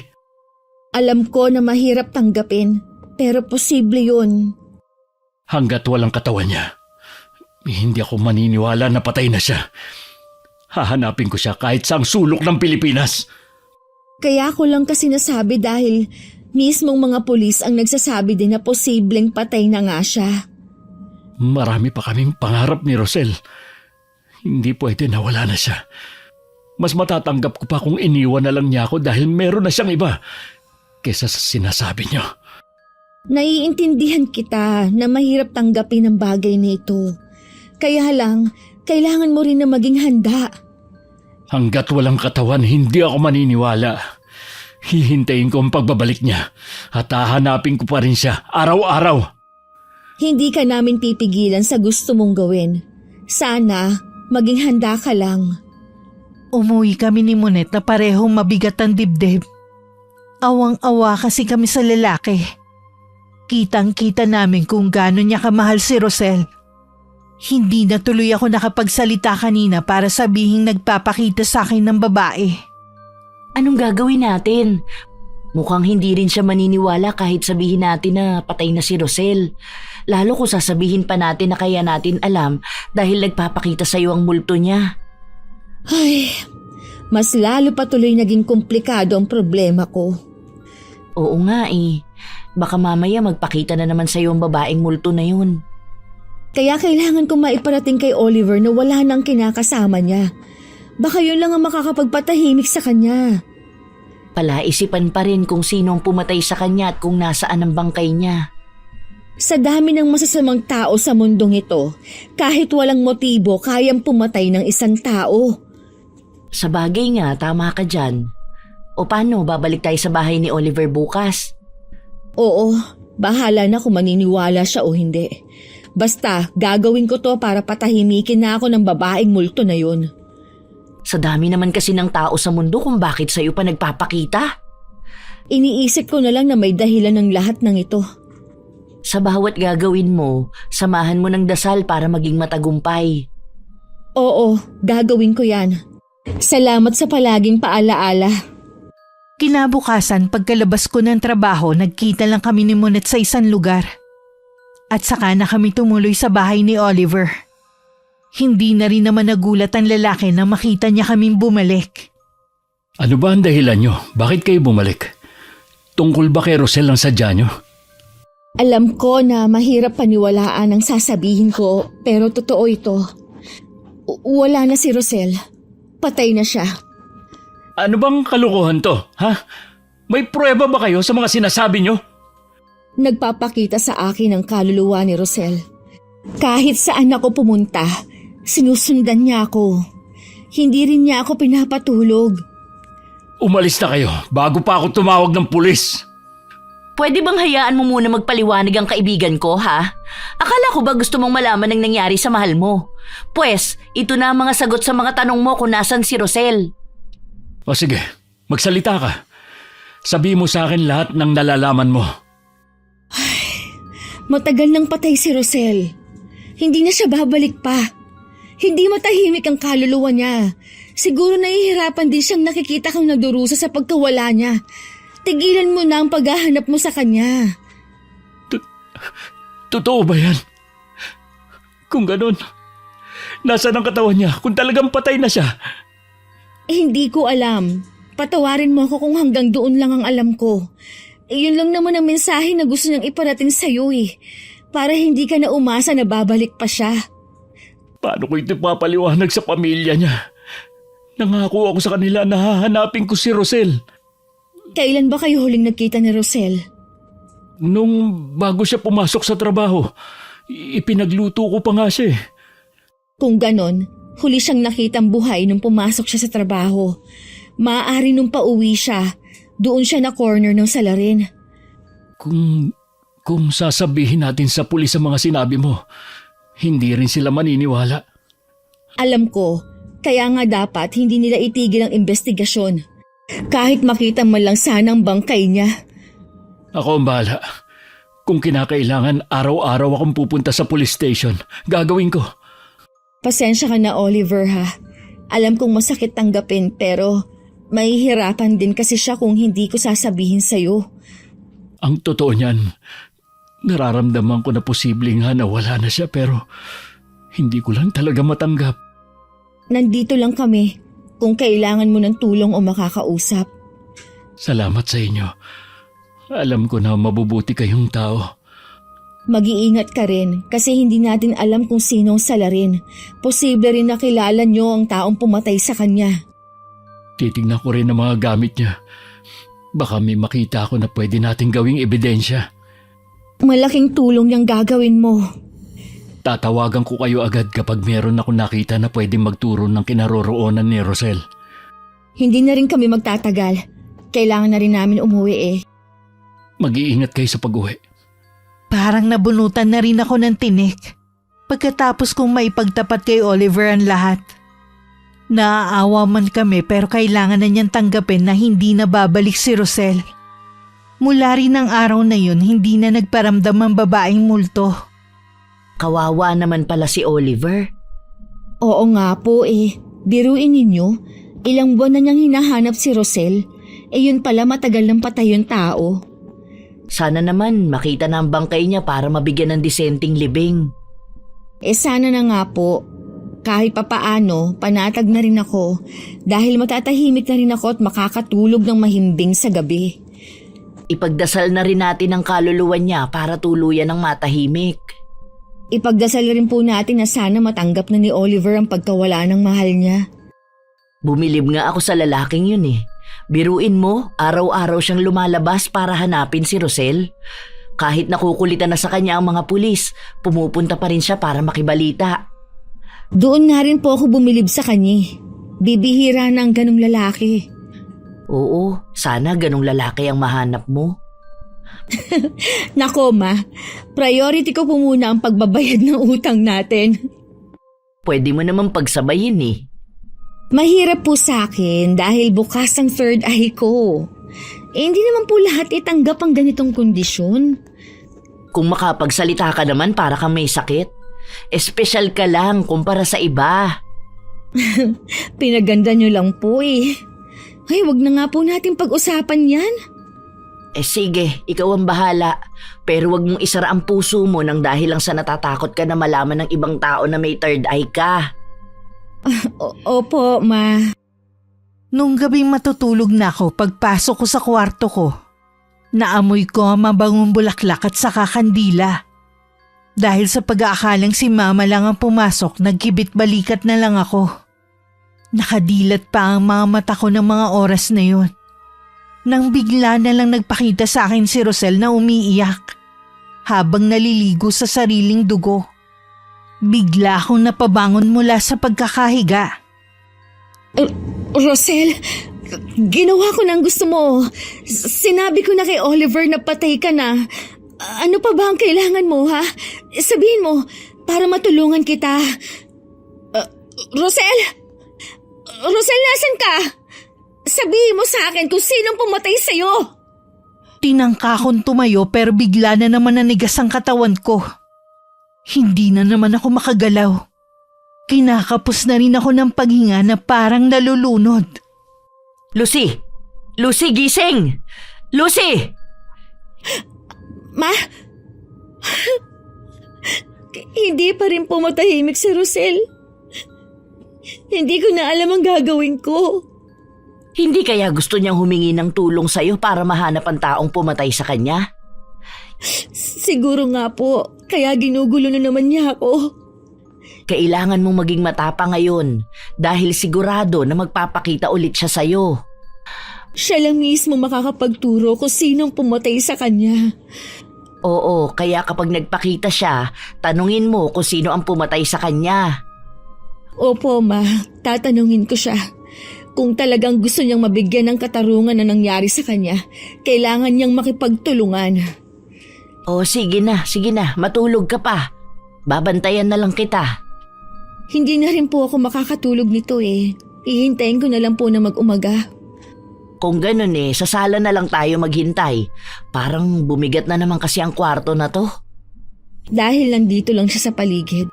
Alam ko na mahirap tanggapin, pero posible yun. Hanggat walang katawan niya, hindi ako maniniwala na patay na siya. Hahanapin ko siya kahit saang sulok ng Pilipinas. Kaya ko lang kasi nasabi dahil mismong mga pulis ang nagsasabi din na posibleng patay na nga siya. Marami pa kaming pangarap ni Rosel. Hindi pwede na wala na siya. Mas matatanggap ko pa kung iniwan na lang niya ako dahil meron na siyang iba. kesa sa sinasabi niyo. Naiintindihan kita na mahirap tanggapin ang bagay na ito. Kaya lang, kailangan mo rin na maging handa. Hanggat walang katawan, hindi ako maniniwala. Hihintayin ko ang pagbabalik niya at hahanapin ko pa rin siya araw-araw. Hindi ka namin pipigilan sa gusto mong gawin. Sana, maging handa ka lang. Umuwi kami ni Monet na parehong mabigat ang dibdib. Awang-awa kasi kami sa lalaki. Kitang-kita namin kung gaano niya kamahal si Rosel. Hindi na tuloy ako nakapagsalita kanina para sabihing nagpapakita sa akin ng babae. Anong gagawin natin? Mukhang hindi rin siya maniniwala kahit sabihin natin na patay na si Rosel. Lalo kung sasabihin pa natin na kaya natin alam dahil nagpapakita sa iyo ang multo niya. Ay, mas lalo pa tuloy naging komplikado ang problema ko. Oo nga eh. Baka mamaya magpakita na naman sa iyo ang babaeng multo na yun. Kaya kailangan kong maiparating kay Oliver na wala nang kinakasama niya. Baka yun lang ang makakapagpatahimik sa kanya. Palaisipan pa rin kung sino ang pumatay sa kanya at kung nasaan ang bangkay niya. Sa dami ng masasamang tao sa mundong ito, kahit walang motibo, kayang pumatay ng isang tao. Sa bagay nga, tama ka dyan. O paano, babalik tayo sa bahay ni Oliver bukas? Oo, bahala na kung maniniwala siya o hindi. Basta, gagawin ko to para patahimikin na ako ng babaeng multo na yun. Sa dami naman kasi ng tao sa mundo kung bakit sa'yo pa nagpapakita. Iniisip ko na lang na may dahilan ng lahat ng ito. Sa bawat gagawin mo, samahan mo ng dasal para maging matagumpay. Oo, gagawin ko yan. Salamat sa palaging paalaala. Kinabukasan pagkalabas ko ng trabaho, nagkita lang kami ni Monet sa isang lugar. At saka na kami tumuloy sa bahay ni Oliver. Hindi na rin naman nagulat ang lalaki na makita niya kaming bumalik. Ano ba ang dahilan niyo? Bakit kayo bumalik? Tungkol ba kay Rosel ang sadya niyo? Alam ko na mahirap paniwalaan ang sasabihin ko, pero totoo ito. Wala na si Rosel. Patay na siya. Ano bang kalukuhan to, ha? May pruweba ba kayo sa mga sinasabi niyo? Nagpapakita sa akin ang kaluluwa ni Rosel. Kahit saan ako pumunta, sinusundan niya ako. Hindi rin niya ako pinapatulog. Umalis na kayo bago pa ako tumawag ng pulis. Pwede bang hayaan mo muna magpaliwanag ang kaibigan ko, ha? Akala ko ba gusto mong malaman ang nangyari sa mahal mo? Pwes, ito na ang mga sagot sa mga tanong mo kung nasan si Rosel. O sige, magsalita ka. Sabihin mo sa akin lahat ng nalalaman mo. Matagal nang patay si Rosel. Hindi na siya babalik pa. Hindi matahimik ang kaluluwa niya. Siguro nahihirapan din siyang nakikita kang nagdurusa sa pagkawala niya. Tigilan mo na ang paghahanap mo sa kanya. Totoo ba yan? Kung ganun, nasaan ang katawan niya kung talagang patay na siya? Hindi ko alam. Patawarin mo ako kung hanggang doon lang ang alam ko. Iyon lang naman ang mensahe na gusto niyang iparating sa'yo eh. Para hindi ka na umasa na babalik pa siya. Paano ko ito papaliwanag sa pamilya niya? Nangako ako sa kanila na hahanapin ko si Rosel. Kailan ba kayo huling nagkita ni Rosel? Nung bago siya pumasok sa trabaho, ipinagluto ko pa nga siya eh. Kung ganon, huli siyang nakitang buhay nung pumasok siya sa trabaho. Maaari nung pauwi siya, doon siya na corner ng salarin. Kung sasabihin natin sa pulis ang mga sinabi mo, hindi rin sila maniniwala. Alam ko, kaya nga dapat hindi nila itigil ang investigasyon. Kahit makita man lang sana ang bangkay niya. Ako ang bahala. Kung kinakailangan, araw-araw akong pupunta sa police station. Gagawin ko. Pasensya ka na, Oliver, ha. Alam kong masakit tanggapin pero mahihirapan din kasi siya kung hindi ko sasabihin sa'yo. Ang totoo niyan, nararamdaman ko na posibleng nawala na siya pero hindi ko lang talaga matanggap. Nandito lang kami kung kailangan mo ng tulong o makakausap. Salamat sa inyo. Alam ko na mabubuti kayong tao. Mag-iingat ka rin kasi hindi natin alam kung sino ang salarin. Posible rin na kilala niyo ang taong pumatay sa kanya. Titignan ko rin ang mga gamit niya. Baka may makita ako na pwede nating gawing ebidensya. Malaking tulong yung gagawin mo. Tatawagan ko kayo agad kapag meron ako nakita na pwede magturo ng kinaroroonan ni Rosel. Hindi na rin kami magtatagal. Kailangan na rin namin umuwi eh. Mag-iingat kayo sa pag-uwi. Parang nabunutan na rin ako ng tinik pagkatapos kong maipagtapat kay Oliver ang lahat. Naaawa man kami pero kailangan na niyang tanggapin na hindi na babalik si Rosel. Mula rin ng araw na yun, hindi na nagparamdam ang babaeng multo. Kawawa naman pala si Oliver. Oo nga po eh. Biruin ninyo, ilang buwan na niyang hinahanap si Rosel. Eh yun pala matagal ng patay yung tao. Sana naman makita na ang bangkay niya para mabigyan ng disenteng libing. Eh sana na nga po. Kahit papaano, panatag na rin ako dahil matatahimik na rin ako at makakatulog ng mahimbing sa gabi. Ipagdasal na rin natin ang kaluluwa niya para tuluyan ng matahimik. Ipagdasal rin po natin na sana matanggap na ni Oliver ang pagkawala ng mahal niya. Bumilib nga ako sa lalaking yun eh. Biruin mo, araw-araw siyang lumalabas para hanapin si Rosel. Kahit nakukulitan na sa kanya ang mga pulis, pumupunta pa rin siya para makibalita. Doon nga rin po ako bumilib sa kanya. Bibihira na ang ganong lalaki. Oo, sana ganong lalaki ang mahanap mo. Nako ma, priority ko po muna ang pagbabayad ng utang natin. Pwede mo naman pagsabayin eh. Mahirap po sa akin dahil bukas ang third eye ko. Eh hindi naman po lahat itanggap ang ganitong kondisyon. Kung makapagsalita ka naman para kang may sakit, espesyal ka lang kumpara sa iba. Pinaganda nyo lang po eh. Ay, wag na nga po natin pag-usapan yan. Sige, ikaw ang bahala. Pero wag mong isara ang puso mo nang dahil lang sa natatakot ka na malaman ng ibang tao na may third eye ka. Opo, ma. Nung gabing matutulog na ako pagpasok ko sa kwarto ko, naamoy ko ang mabangong bulaklak at saka kandila. Dahil sa pag-aakalang si Mama lang ang pumasok, nagkibit balikat na lang ako. Nakadilat pa ang mga mata ko ng mga oras na yun. Nang bigla na lang nagpakita sa akin si Rosel na umiiyak habang naliligo sa sariling dugo. Bigla akong napabangon mula sa pagkakahiga. Rosel, ginawa ko ng gusto mo. Sinabi ko na kay Oliver na patay ka na. Ano pa ba ang kailangan mo, ha? Sabihin mo, para matulungan kita. Rosel? Rosel, nasan ka? Sabihin mo sa akin kung sinong pumatay sa'yo. Tinangka akong tumayo pero bigla na naman nanigas ang katawan ko. Hindi na naman ako makagalaw. Kinakapos na rin ako ng paghinga na parang nalulunod. Lucy! Lucy, gising! Lucy! Ma? Hindi pa rin pumatahimik si Rosel. Hindi ko na alam ang gagawin ko. Hindi kaya gusto niyang humingi ng tulong sa'yo para mahanap ang taong pumatay sa kanya? Siguro nga po, kaya ginugulo na naman niya ako. Kailangan mong maging matapang ngayon dahil sigurado na magpapakita ulit siya sa'yo. Siya lang mismo makakapagturo kung sinong pumatay sa kanya. Oo, kaya kapag nagpakita siya, tanungin mo kung sino ang pumatay sa kanya. Opo, ma. Tatanungin ko siya. Kung talagang gusto niyang mabigyan ng katarungan na nangyari sa kanya, kailangan niyang makipagtulungan. Sige na, matulog ka pa. Babantayan na lang kita. Hindi na rin po ako makakatulog nito eh. Hihintayin ko na lang po na mag-umaga. Kung ganun sa sala na lang tayo maghintay. Parang bumigat na naman kasi ang kwarto na to. Dahil nandito lang siya sa paligid.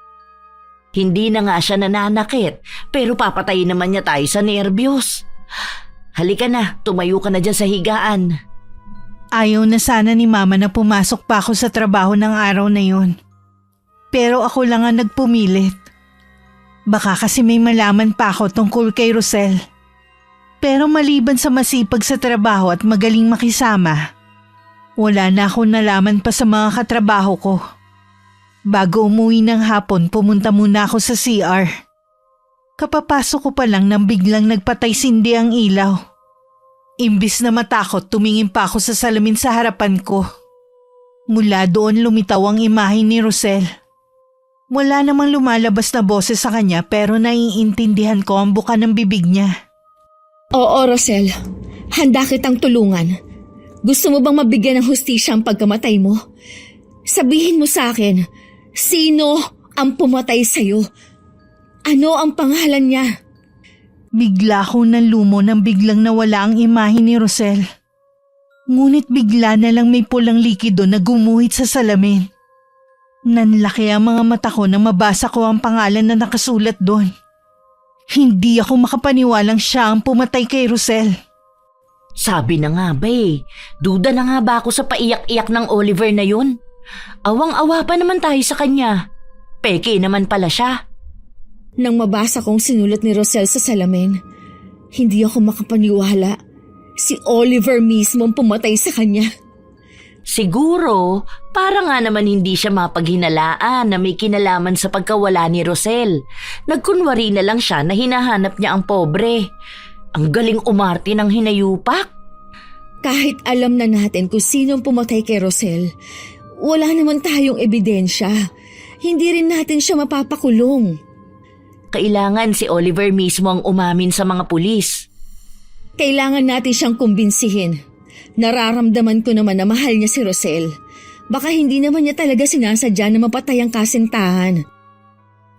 Hindi na nga siya nananakit, pero papatayin naman niya tayo sa nerbiyos. Halika na, tumayo ka na dyan sa higaan. Ayaw na sana ni Mama na pumasok pa ako sa trabaho ng araw na yun. Pero ako lang ang nagpumilit. Baka kasi may malaman pa ako tungkol kay Rosel. Pero maliban sa masipag sa trabaho at magaling makisama, wala na akong nalaman pa sa mga katrabaho ko. Bago umuwi ng hapon, pumunta muna ako sa CR. Kapapasok ko pa lang nang biglang nagpatay sindi ang ilaw. Imbis na matakot, tumingin pa ako sa salamin sa harapan ko. Mula doon lumitaw ang imahe ni Rosel. Wala namang lumalabas na boses sa kanya pero naiintindihan ko ang buka ng bibig niya. Oo, Rosel. Handa kitang tulungan. Gusto mo bang mabigyan ng hustisya ang pagkamatay mo? Sabihin mo sa akin, sino ang pumatay sa'yo? Ano ang pangalan niya? Bigla ko nanlumo nang biglang nawala ang imahe ni Rosel. Ngunit bigla na lang may pulang likido na gumuhit sa salamin. Nanlaki ang mga mata ko nang mabasa ko ang pangalan na nakasulat doon. Hindi ako makapaniwalang siya ang pumatay kay Rosel. Sabi na nga ba duda na nga ba ako sa paiyak-iyak ng Oliver na yun? Awang-awa pa naman tayo sa kanya. Peke naman pala siya. Nang mabasa kong sinulat ni Rosel sa salamin, hindi ako makapaniwala. Si Oliver mismo ang pumatay sa kanya. Siguro, para nga naman hindi siya mapaghinalaan na may kinalaman sa pagkawala ni Rosel. Nagkunwari na lang siya na hinahanap niya ang pobre. Ang galing umarte ng hinayupak. Kahit alam na natin kung sino ang pumatay kay Rosel, wala naman tayong ebidensya. Hindi rin natin siya mapapakulong. Kailangan si Oliver mismo ang umamin sa mga pulis. Kailangan natin siyang kumbinsihin. Nararamdaman ko naman na mahal niya si Rosel. Baka hindi naman niya talaga sinasadya na mapatay ang kasintahan.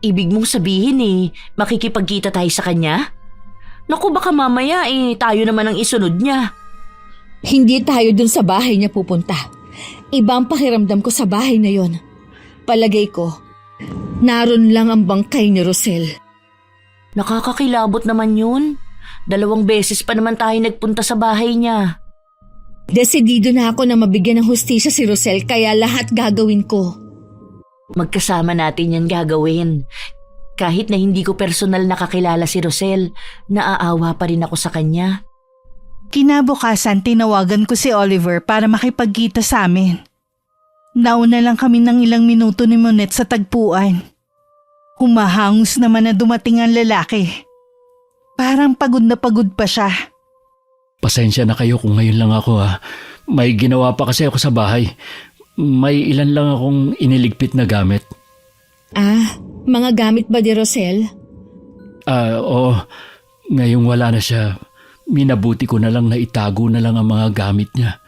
Ibig mong sabihin makikipagkita tayo sa kanya? Naku, baka mamaya tayo naman ang isunod niya. Hindi tayo dun sa bahay niya pupunta. Iba ang pakiramdam ko sa bahay na yon. Palagay ko, naroon lang ang bangkay ni Rosel. Nakakakilabot naman yun. 2 beses pa naman tayo nagpunta sa bahay niya. Desidido na ako na mabigyan ng hustisya si Rosel kaya lahat gagawin ko. Magkasama natin yan gagawin. Kahit na hindi ko personal nakakilala si Rosel, naaawa pa rin ako sa kanya. Kinabukasan tinawagan ko si Oliver para makipagkita sa amin. Nauna lang kami ng ilang minuto ni Monet sa tagpuan. Humahangos naman na dumating ang lalaki. Parang pagod na pagod pa siya. Pasensya na kayo kung ngayon lang ako May ginawa pa kasi ako sa bahay. May ilan lang akong iniligpit na gamit. Mga gamit ba ni Rosel? Oo. Ngayong wala na siya, minabuti ko na lang na itago na lang ang mga gamit niya.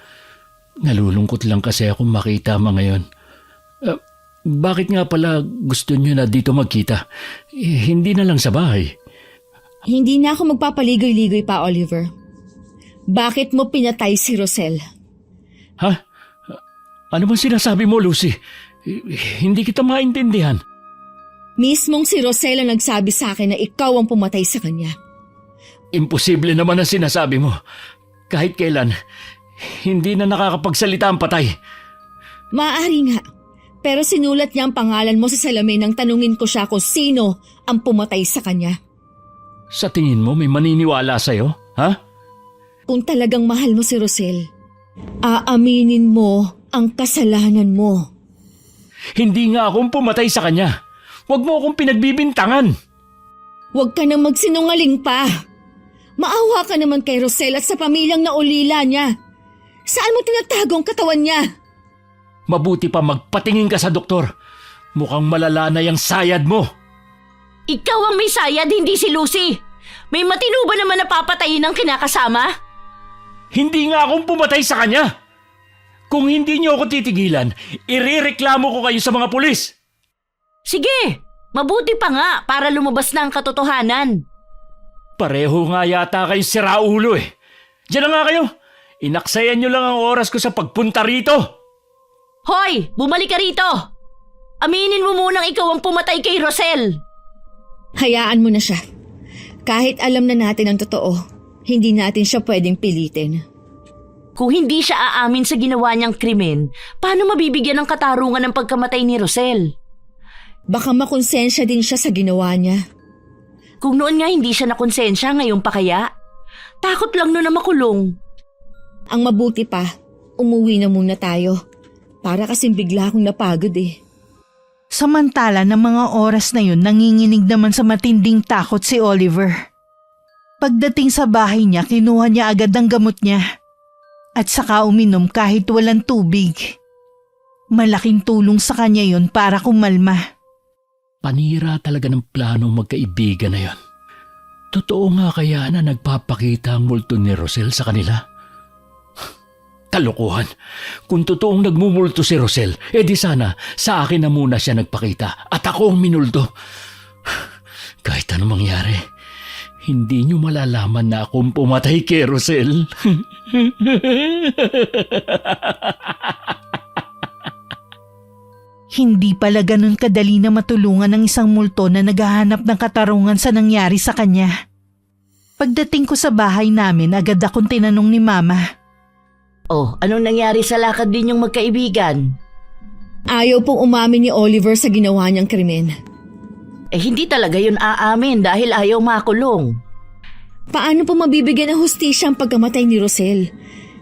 Nalulungkot lang kasi ako makita mga ngayon. Bakit nga pala gusto niyo na dito magkita? Hindi na lang sa bahay. Hindi na ako magpapaligoy-ligoy pa, Oliver. Bakit mo pinatay si Rosel? Ha? Ano bang sinasabi mo, Lucy? Hindi kita maintindihan. Mismong si Rosel ang nagsabi sa akin na ikaw ang pumatay sa kanya. Imposible naman ang sinasabi mo. Kahit kailan, hindi na nakakapagsalita ang patay. Maaari nga. Pero sinulat niya ang pangalan mo sa salamin nang tanungin ko siya kung sino ang pumatay sa kanya. Sa tingin mo may maniniwala sa'yo? Ha? Kung talagang mahal mo si Rosel, aaminin mo ang kasalanan mo. Hindi nga akong pumatay sa kanya. Huwag mo akong pinagbibintangan. Huwag ka nang magsinungaling pa. Maawa ka naman kay Rosel at sa pamilyang naulila niya. Saan mo tinatago ang katawan niya? Mabuti pa magpatingin ka sa doktor. Mukhang malala na yung sayad mo. Ikaw ang may sayad, hindi si Lucy. May matino ba naman na papatayin ang kinakasama? Hindi nga akong pumatay sa kanya. Kung hindi niyo ako titigilan, irereklamo ko kayo sa mga pulis. Sige, mabuti pa nga para lumabas na ang katotohanan. Pareho nga yata kayo siraulo Diyan na nga kayo. Inaksayan niyo lang ang oras ko sa pagpunta rito. Hoy, bumalik ka rito. Aminin mo munang ikaw ang pumatay kay Rosel. Hayaan mo na siya. Kahit alam na natin ang totoo, hindi natin siya pwedeng pilitin. Kung hindi siya aamin sa ginawa niyang krimen, paano mabibigyan ng katarungan ng pagkamatay ni Rosel? Baka makonsensya din siya sa ginawa niya. Kung noon nga hindi siya nakonsensya, ngayon pa kaya? Takot lang noon na makulong. Ang mabuti pa, umuwi na muna tayo. Para kasing bigla akong napagod Samantala ng mga oras na yun nanginginig naman sa matinding takot si Oliver. Pagdating sa bahay niya, kinuha niya agad ang gamot niya. At saka uminom kahit walang tubig. Malaking tulong sa kanya yon para kumalma. Panira talaga ng planong magkaibigan na yon. Totoo nga kaya na nagpapakita ang multo ni Rosel sa kanila? Kalokohan. Kung totoong nagmumulto si Rosel, edi sana sa akin na muna siya nagpakita at ako ang minulto. Kahit anong mangyari, hindi niyo malalaman na akong pumatay kay Rosel. Hindi pala ganun kadali na matulungan ng isang multo na naghahanap ng katarungan sa nangyari sa kanya. Pagdating ko sa bahay namin, agad akong tinanong ni Mama. Oh, anong nangyari sa lakad din yung magkaibigan? Ayaw pong umamin ni Oliver sa ginawa niyang krimen. Hindi talaga yun aamin dahil ayaw makulong. Paano po mabibigyan ng hustisya ang pagkamatay ni Rosel?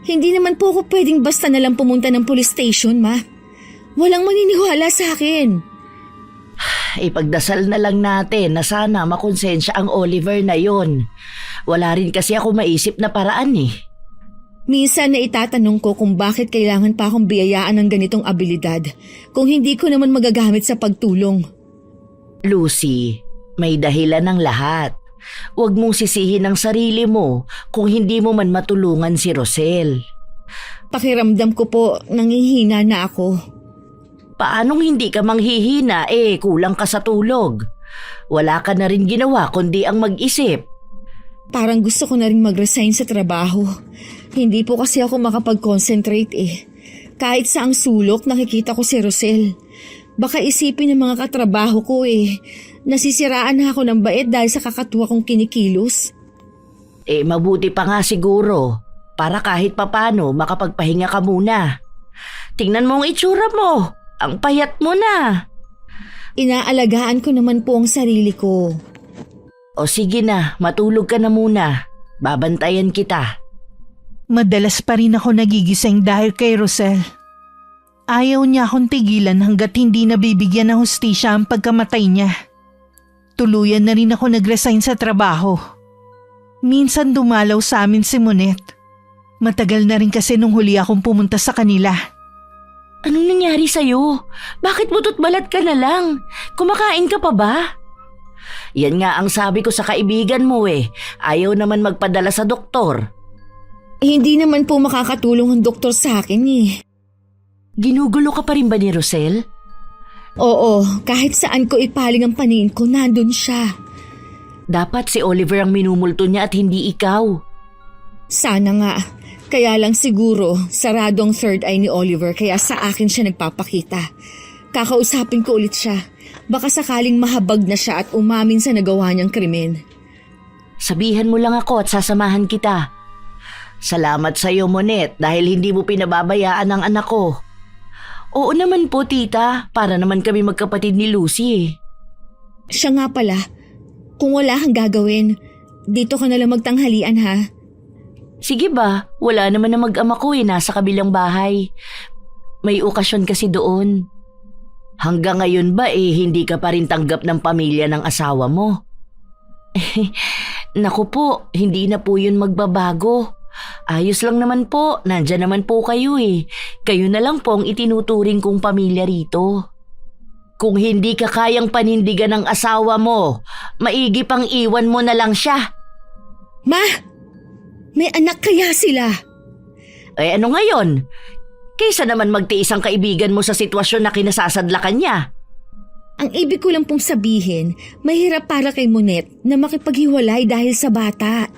Hindi naman po ako pwedeng basta nalang pumunta ng police station, Ma. Walang maniniwala sa akin. Ipagdasal na lang natin na sana makonsensya ang Oliver na yon. Wala rin kasi ako maisip na paraan eh. Minsan na itatanong ko kung bakit kailangan pa akong biyayaan ng ganitong abilidad kung hindi ko naman magagamit sa pagtulong. Lucy, may dahilan ng lahat. Huwag mong sisihin ang sarili mo kung hindi mo man matulungan si Rosel. Pakiramdam ko po nangihina na ako. Paanong hindi ka manghihina kulang ka sa tulog? Wala ka na rin ginawa kundi ang mag-isip. Parang gusto ko na rin mag-resign sa trabaho. Hindi po kasi ako makapag-concentrate Kahit sa ang sulok nakikita ko si Rosel. Baka isipin ng mga katrabaho ko nasisiraan na ako ng bait dahil sa kakatuwa kong kinikilos. Mabuti pa nga siguro para kahit papano makapagpahinga ka muna. Tingnan mo ang itsura mo. Ang payat mo na. Inaalagaan ko naman po ang sarili ko. O sige na, matulog ka na muna. Babantayan kita. Madalas pa rin ako nagigising dahil kay Rosel. Ayaw niya akong tigilan hanggat hindi nabibigyan ng hustisya ang pagkamatay niya. Tuluyan na rin ako nag-resign sa trabaho. Minsan dumalaw sa amin si Monet. Matagal na rin kasi nung huli akong pumunta sa kanila. Anong nangyari sa'yo? Bakit butot balat ka na lang? Kumakain ka pa ba? Yan nga ang sabi ko sa kaibigan mo Ayaw naman magpadala sa doktor. Hindi naman po makakatulong ang doktor sa akin Ginugulo ka pa rin ba ni Rosel? Oo, kahit saan ko ipaling ang paningin ko, nandun siya. Dapat si Oliver ang minumulto niya at hindi ikaw. Sana nga. Kaya lang siguro, sarado ang third eye ni Oliver kaya sa akin siya nagpapakita. Kakausapin ko ulit siya. Baka sakaling mahabag na siya at umamin sa nagawa niyang krimen. Sabihan mo lang ako at sasamahan kita. Salamat sa iyo, Monet, dahil hindi mo pinababayaan ang anak ko. Oo naman po, tita. Para naman kami magkapatid ni Lucy Siya nga pala. Kung wala kang gagawin, dito ka nalang magtanghalian ha. Sige ba? Wala naman na mag-ama ko nasa kabilang bahay. May okasyon kasi doon. Hanggang ngayon ba hindi ka pa rin tanggap ng pamilya ng asawa mo? Naku po, hindi na po yun magbabago. Ayos lang naman po, nandyan naman po kayo Kayo na lang po ang itinuturing kong pamilya rito. Kung hindi ka kayang panindigan ng asawa mo, maigi pang iwan mo na lang siya. Ma! May anak kaya sila? Ano ngayon? Kaysa naman magtiis ang kaibigan mo sa sitwasyon na kinasasadlakan niya. Ang ibig ko lang pong sabihin, mahirap para kay Monet na makipaghiwalay dahil sa bata.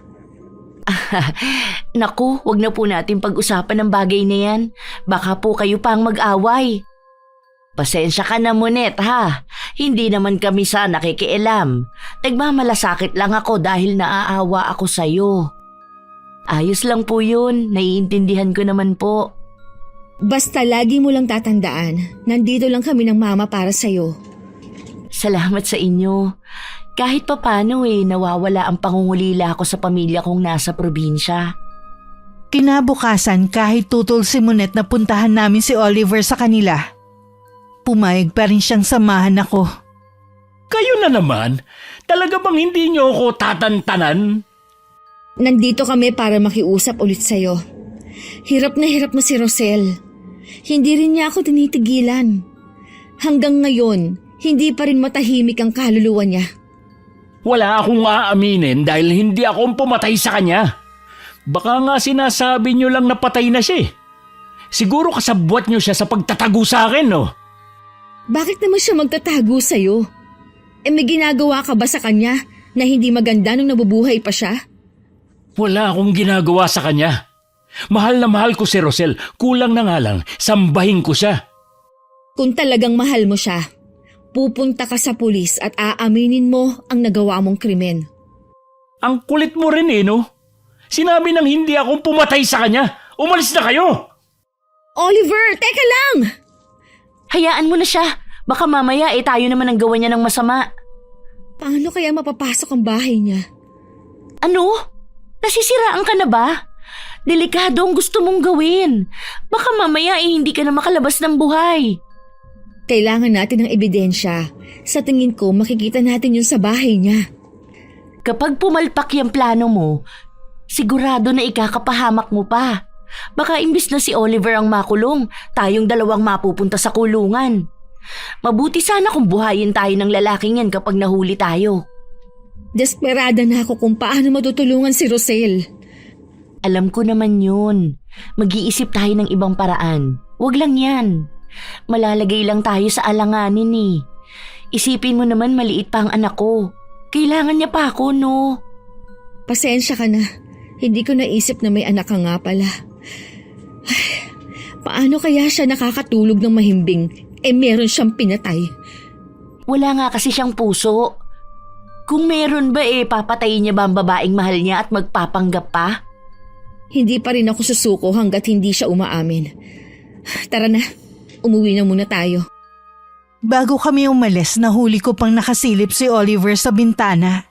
Naku, wag na po natin pag-usapan ng bagay na yan. Baka po kayo pang mag-away. Pasensya ka na, Monet, ha? Hindi naman kami sa nakikialam. Nagmamalasakit lang ako dahil naaawa ako sa'yo. Ayos lang po yun. Naiintindihan ko naman po. Basta lagi mo lang tatandaan, nandito lang kami ng mama para sa'yo. Salamat sa inyo. Kahit papano nawawala ang pangungulila ko sa pamilya kong nasa probinsya. Kinabukasan kahit tutol si Monet na puntahan namin si Oliver sa kanila, pumayag pa rin siyang samahan ako. Kayo na naman? Talaga bang hindi niyo ako tatantanan? Nandito kami para makiusap ulit sa'yo. Hirap na si Rosel. Hindi rin niya ako tinitigilan. Hanggang ngayon, hindi pa rin matahimik ang kaluluwa niya. Wala akong aaminin dahil hindi ako ang pumatay sa kanya. Baka nga sinasabi niyo lang na patay na siya eh. Siguro kasabwat niyo siya sa pagtatago sa akin, no? Bakit naman siya magtatago sa'yo? May ginagawa ka ba sa kanya na hindi maganda nung nabubuhay pa siya? Wala akong ginagawa sa kanya. Mahal na mahal ko si Rosel. Kulang na nga lang, sambahin ko siya. Kung talagang mahal mo siya, pupunta ka sa pulis at aaminin mo ang nagawa mong krimen. Ang kulit mo rin eh, no? Sinabi nang hindi akong pumatay sa kanya. Umalis na kayo! Oliver, teka lang! Hayaan mo na siya. Baka mamaya tayo naman ang gawa niya ng masama. Paano kaya mapapasok ang bahay niya? Ano? Nasisiraan ka na ba? Delikado ang gusto mong gawin. Baka mamaya hindi ka na makalabas ng buhay. Kailangan natin ng ebidensya. Sa tingin ko, makikita natin yun sa bahay niya. Kapag pumalpak yung plano mo, sigurado na ikakapahamak mo pa. Baka imbis na si Oliver ang makulong, tayong dalawang mapupunta sa kulungan. Mabuti sana kung buhayin tayo ng lalaking yan kapag nahuli tayo. Desperada na ako kung paano matutulungan si Rosel. Alam ko naman yun. Mag-iisip tayo ng ibang paraan. Wag lang yan. Malalagay lang tayo sa alanganin eh. Isipin mo naman maliit pa ang anak ko. Kailangan niya pa ako, no? Pasensya ka na. Hindi ko naisip na may anak ka nga pala. Ay, paano kaya siya nakakatulog ng mahimbing? Meron siyang pinatay. Wala nga kasi siyang puso. Kung meron ba papatayin niya ba ang babaeng mahal niya at magpapanggap pa? Hindi pa rin ako susuko hanggat hindi siya umaamin. Tara na, umuwi na muna tayo. Bago kami umalis, nahuli ko pang nakasilip si Oliver sa bintana.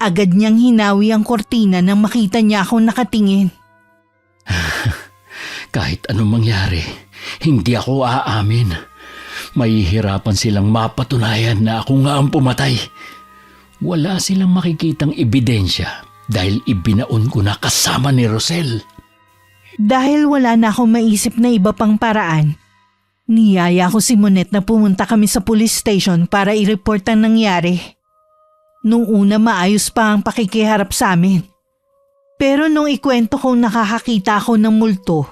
Agad niyang hinawi ang kortina nang makita niya akong nakatingin. Kahit anong mangyari, hindi ako aamin. Mahihirapan silang mapatunayan na ako nga ang pumatay. Wala silang makikitang ebidensya dahil ibinaon ko na kasama ni Rosel. Dahil wala na akong maisip na iba pang paraan, niyaya ko si Monette na pumunta kami sa police station para i-report ang nangyari. Nung una maayos pa ang pakikiharap sa amin. Pero nung ikwento kong nakakakita ako ng multo,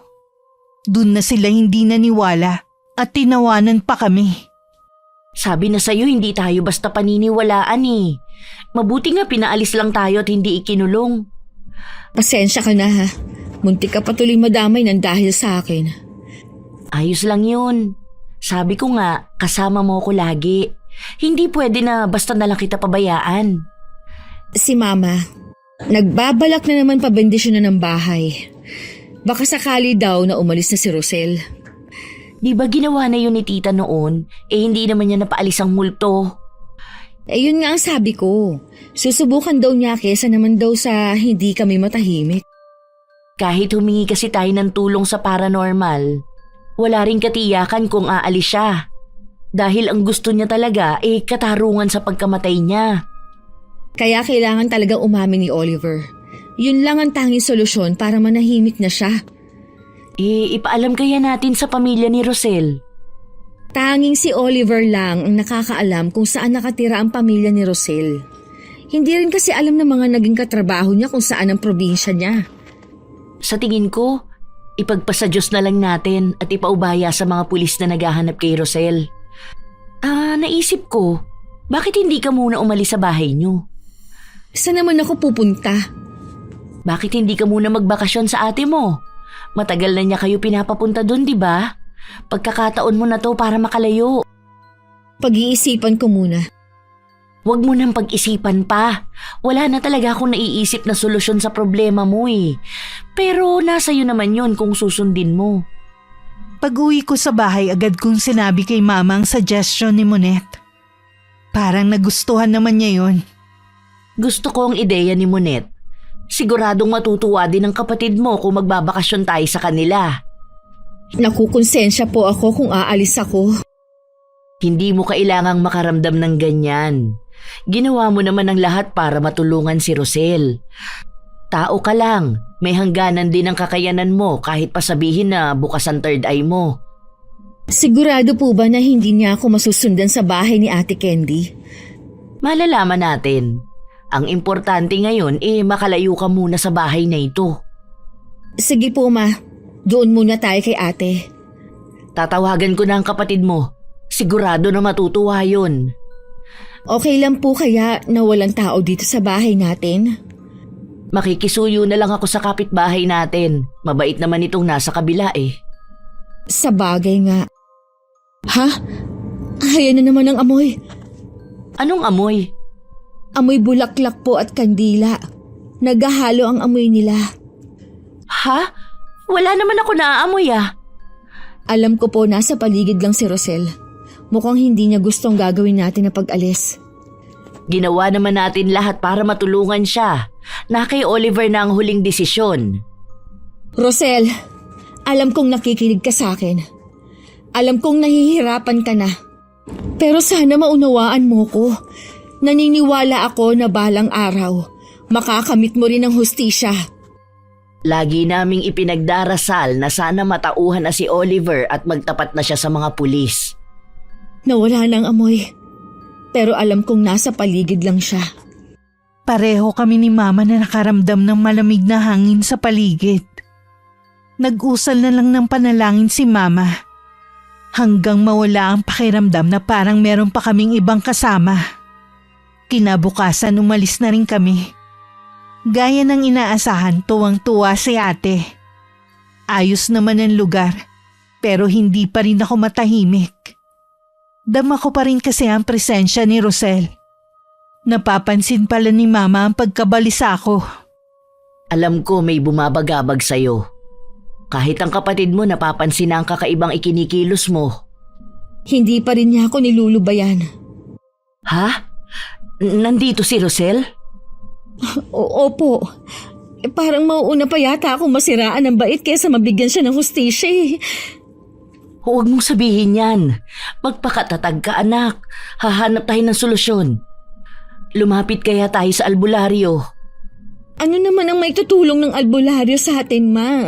dun na sila hindi naniwala at tinawanan pa kami. Sabi na sa'yo hindi tayo basta paniniwalaan eh. Mabuti nga pinaalis lang tayo at hindi ikinulong. Pasensya ka na ha. Muntik ka patuloy madamay ng dahil sa akin. Ayos lang yun. Sabi ko nga, kasama mo ko lagi. Hindi pwede na basta nalang kita pabayaan. Si Mama, nagbabalak na naman pabendisyon na ng bahay. Baka sakali daw na umalis na si Rosel. Di ba ginawa na yun ni tita noon? Hindi naman niya napaalis ang multo. Yun nga ang sabi ko. Susubukan daw niya kesa naman daw sa hindi kami matahimik. Kahit humingi kasi tayo ng tulong sa paranormal, wala ring katiyakan kung aalis siya. Dahil ang gusto niya talaga katarungan sa pagkamatay niya. Kaya kailangan talagang umamin ni Oliver. Yun lang ang tanging solusyon para manahimik na siya. Ipaalam kaya natin sa pamilya ni Rosel. Tanging si Oliver lang ang nakakaalam kung saan nakatira ang pamilya ni Rosel. Hindi rin kasi alam ng mga naging katrabaho niya kung saan ang probinsya niya. Sa tingin ko, ipagpasa Diyos na lang natin at ipaubaya sa mga pulis na naghahanap kay Rosel. Naisip ko, bakit hindi ka muna umalis sa bahay niyo? Saan naman ako pupunta? Bakit hindi ka muna magbakasyon sa ate mo? Matagal na niya kayo pinapapunta doon, di ba? Pagkakataon mo na to para makalayo. Pag-iisipan ko muna. Huwag mo nang pag-isipan pa. Wala na talaga akong naiisip na solusyon sa problema mo eh. Pero nasa iyo naman yun kung susundin mo. Pag-uwi ko sa bahay, agad kong sinabi kay Mama ang suggestion ni Monette. Parang nagustuhan naman niya yun. Gusto ko ang ideya ni Monette. Siguradong matutuwa din ang kapatid mo kung magbabakasyon tayo sa kanila. Nakukonsensya po ako kung aalis ako. Hindi mo kailangang makaramdam ng ganyan. Ginawa mo naman ang lahat para matulungan si Rosel. Tao ka lang. May hangganan din ang kakayanan mo kahit pa sabihin na bukas ang third eye mo. Sigurado po ba na hindi niya ako masusundan sa bahay ni Ate Candy? Malalaman natin. Ang importante ngayon makalayo ka muna sa bahay na ito. Sige po ma, doon muna tayo kay ate. Tatawagan ko na ang kapatid mo. Sigurado na matutuwa yun. Okay lang po kaya na walang tao dito sa bahay natin? Makikisuyo na lang ako sa kapitbahay natin. Mabait naman itong nasa kabila eh. Sa bagay nga. Ha? Ayan na naman ang amoy. Anong amoy? Amoy bulaklak po at kandila. Naghahalo ang amoy nila. Ha? Wala naman ako naaamoy ah. Alam ko po nasa paligid lang si Rosel. Mukhang hindi niya gustong gagawin natin na pag-alis. Ginawa naman natin lahat para matulungan siya. Na kay Oliver na ang huling desisyon. Rosel, alam kong nakikinig ka sa akin. Alam kong nahihirapan ka na. Pero sana maunawaan mo ko. Naniniwala ako na balang araw, makakamit mo rin ang hustisya. Lagi naming ipinagdarasal na sana matauhan na si Oliver at magtapat na siya sa mga pulis. Nawala ng amoy. Pero alam kong nasa paligid lang siya. Pareho kami ni Mama na nakaramdam ng malamig na hangin sa paligid. Nag-usal na lang ng panalangin si Mama. Hanggang mawala ang pakiramdam na parang meron pa kaming ibang kasama. Kinabukasan umalis na rin kami. Gaya ng inaasahan, tuwang-tuwa si ate. Ayos naman ang lugar, pero hindi pa rin ako matahimik. Dama ko pa rin kasi ang presensya ni Rosel. Napapansin pala ni Mama ang pagkabalisa ko. Alam ko may bumabagabag sa'yo. Kahit ang kapatid mo napapansin na ang kakaibang ikinikilos mo. Hindi pa rin niya ako nilulubayan. Ha? Nandito si Rosel? Opo. Parang mauuna pa yata akong masiraan ng bait kaysa mabigyan siya ng hustisya eh. Huwag mong sabihin yan. Magpakatatag ka anak. Hahanap tayo ng solusyon. Lumapit kaya tayo sa albularyo. Ano naman ang may tutulong ng albularyo sa atin, Ma?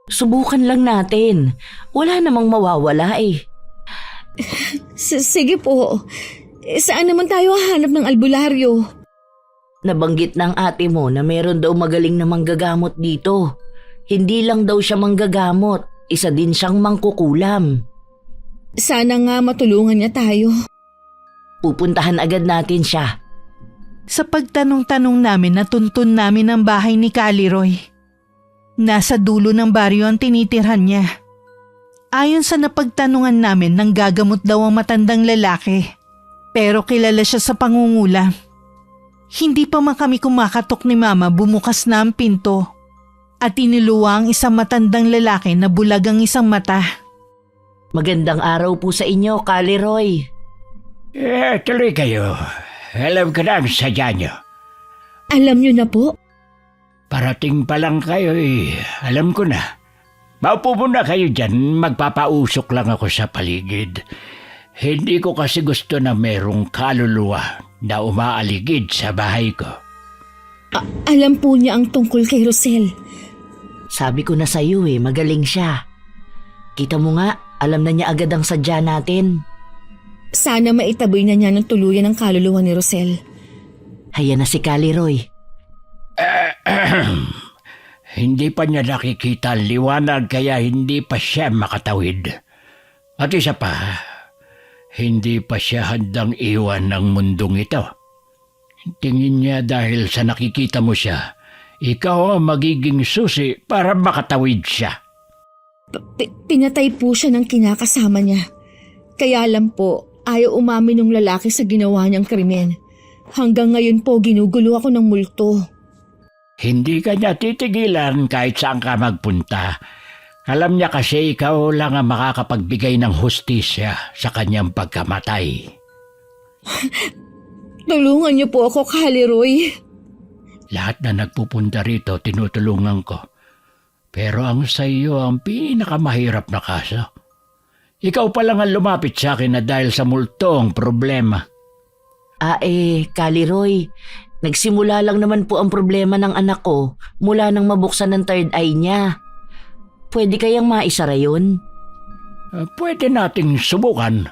Subukan lang natin. Wala namang mawawala eh. Sige po. Saan naman tayo hahanap ng albularyo? Nabanggit ng ate mo na meron daw magaling na manggagamot dito. Hindi lang daw siya manggagamot. Isa din siyang mangkukulam. Sana nga matulungan niya tayo. Pupuntahan agad natin siya. Sa pagtanong-tanong namin natuntun namin ang bahay ni Caliroy. Nasa dulo ng baryo ang tinitirhan niya. Ayon sa napagtanungan namin, nanggagamot daw ang matandang lalaki. Pero kilala siya sa pangungula. Hindi pa man kami kumakatok ni Mama, bumukas na ang pinto. At iniluwa ang isang matandang lalaki na bulag ang isang mata. Magandang araw po sa inyo, Caliroy. Tuloy kayo. Alam ko na ang sadya nyo. Alam niyo na po? Parating pa lang kayo eh. Alam ko na. Maupo muna kayo dyan. Magpapausok lang ako sa paligid. Hindi ko kasi gusto na merong kaluluwa na umaaligid sa bahay ko. Alam po niya ang tungkol kay Rosel. Sabi ko na sa'yo magaling siya. Kita mo nga, alam na niya agad ang sadya natin. Sana maitaboy na niya ng tuluyan ang kaluluwa ni Rosel. Haya na si Caliroy. Hindi pa niya nakikita ang liwanag kaya hindi pa siya makatawid. At isa pa, hindi pa siya handang iwan ng mundong ito. Tingin niya dahil sa nakikita mo siya, ikaw ang magiging susi para makatawid siya. Pinatay po siya ng kinakasama niya. Kaya lang po, ayaw umamin ng lalaki sa ginawa niyang krimen. Hanggang ngayon po ginugulo ako ng multo. Hindi ka niya titigilan kahit saan ka magpunta. Alam niya kasi ikaw lang ang makakapagbigay ng hustisya sa kanyang pagkamatay. Tulungan niyo po ako, Caliroy. Lahat na nagpupunta rito tinutulungan ko. Pero ang sa iyo ang pinakamahirap na kaso. Ikaw pa lang ang lumapit sa akin na dahil sa multong problema. Caliroy, Nagsimula lang naman po ang problema ng anak ko mula nang mabuksan ng third eye niya. Pwede kayang maisara yun? Pwede nating subukan,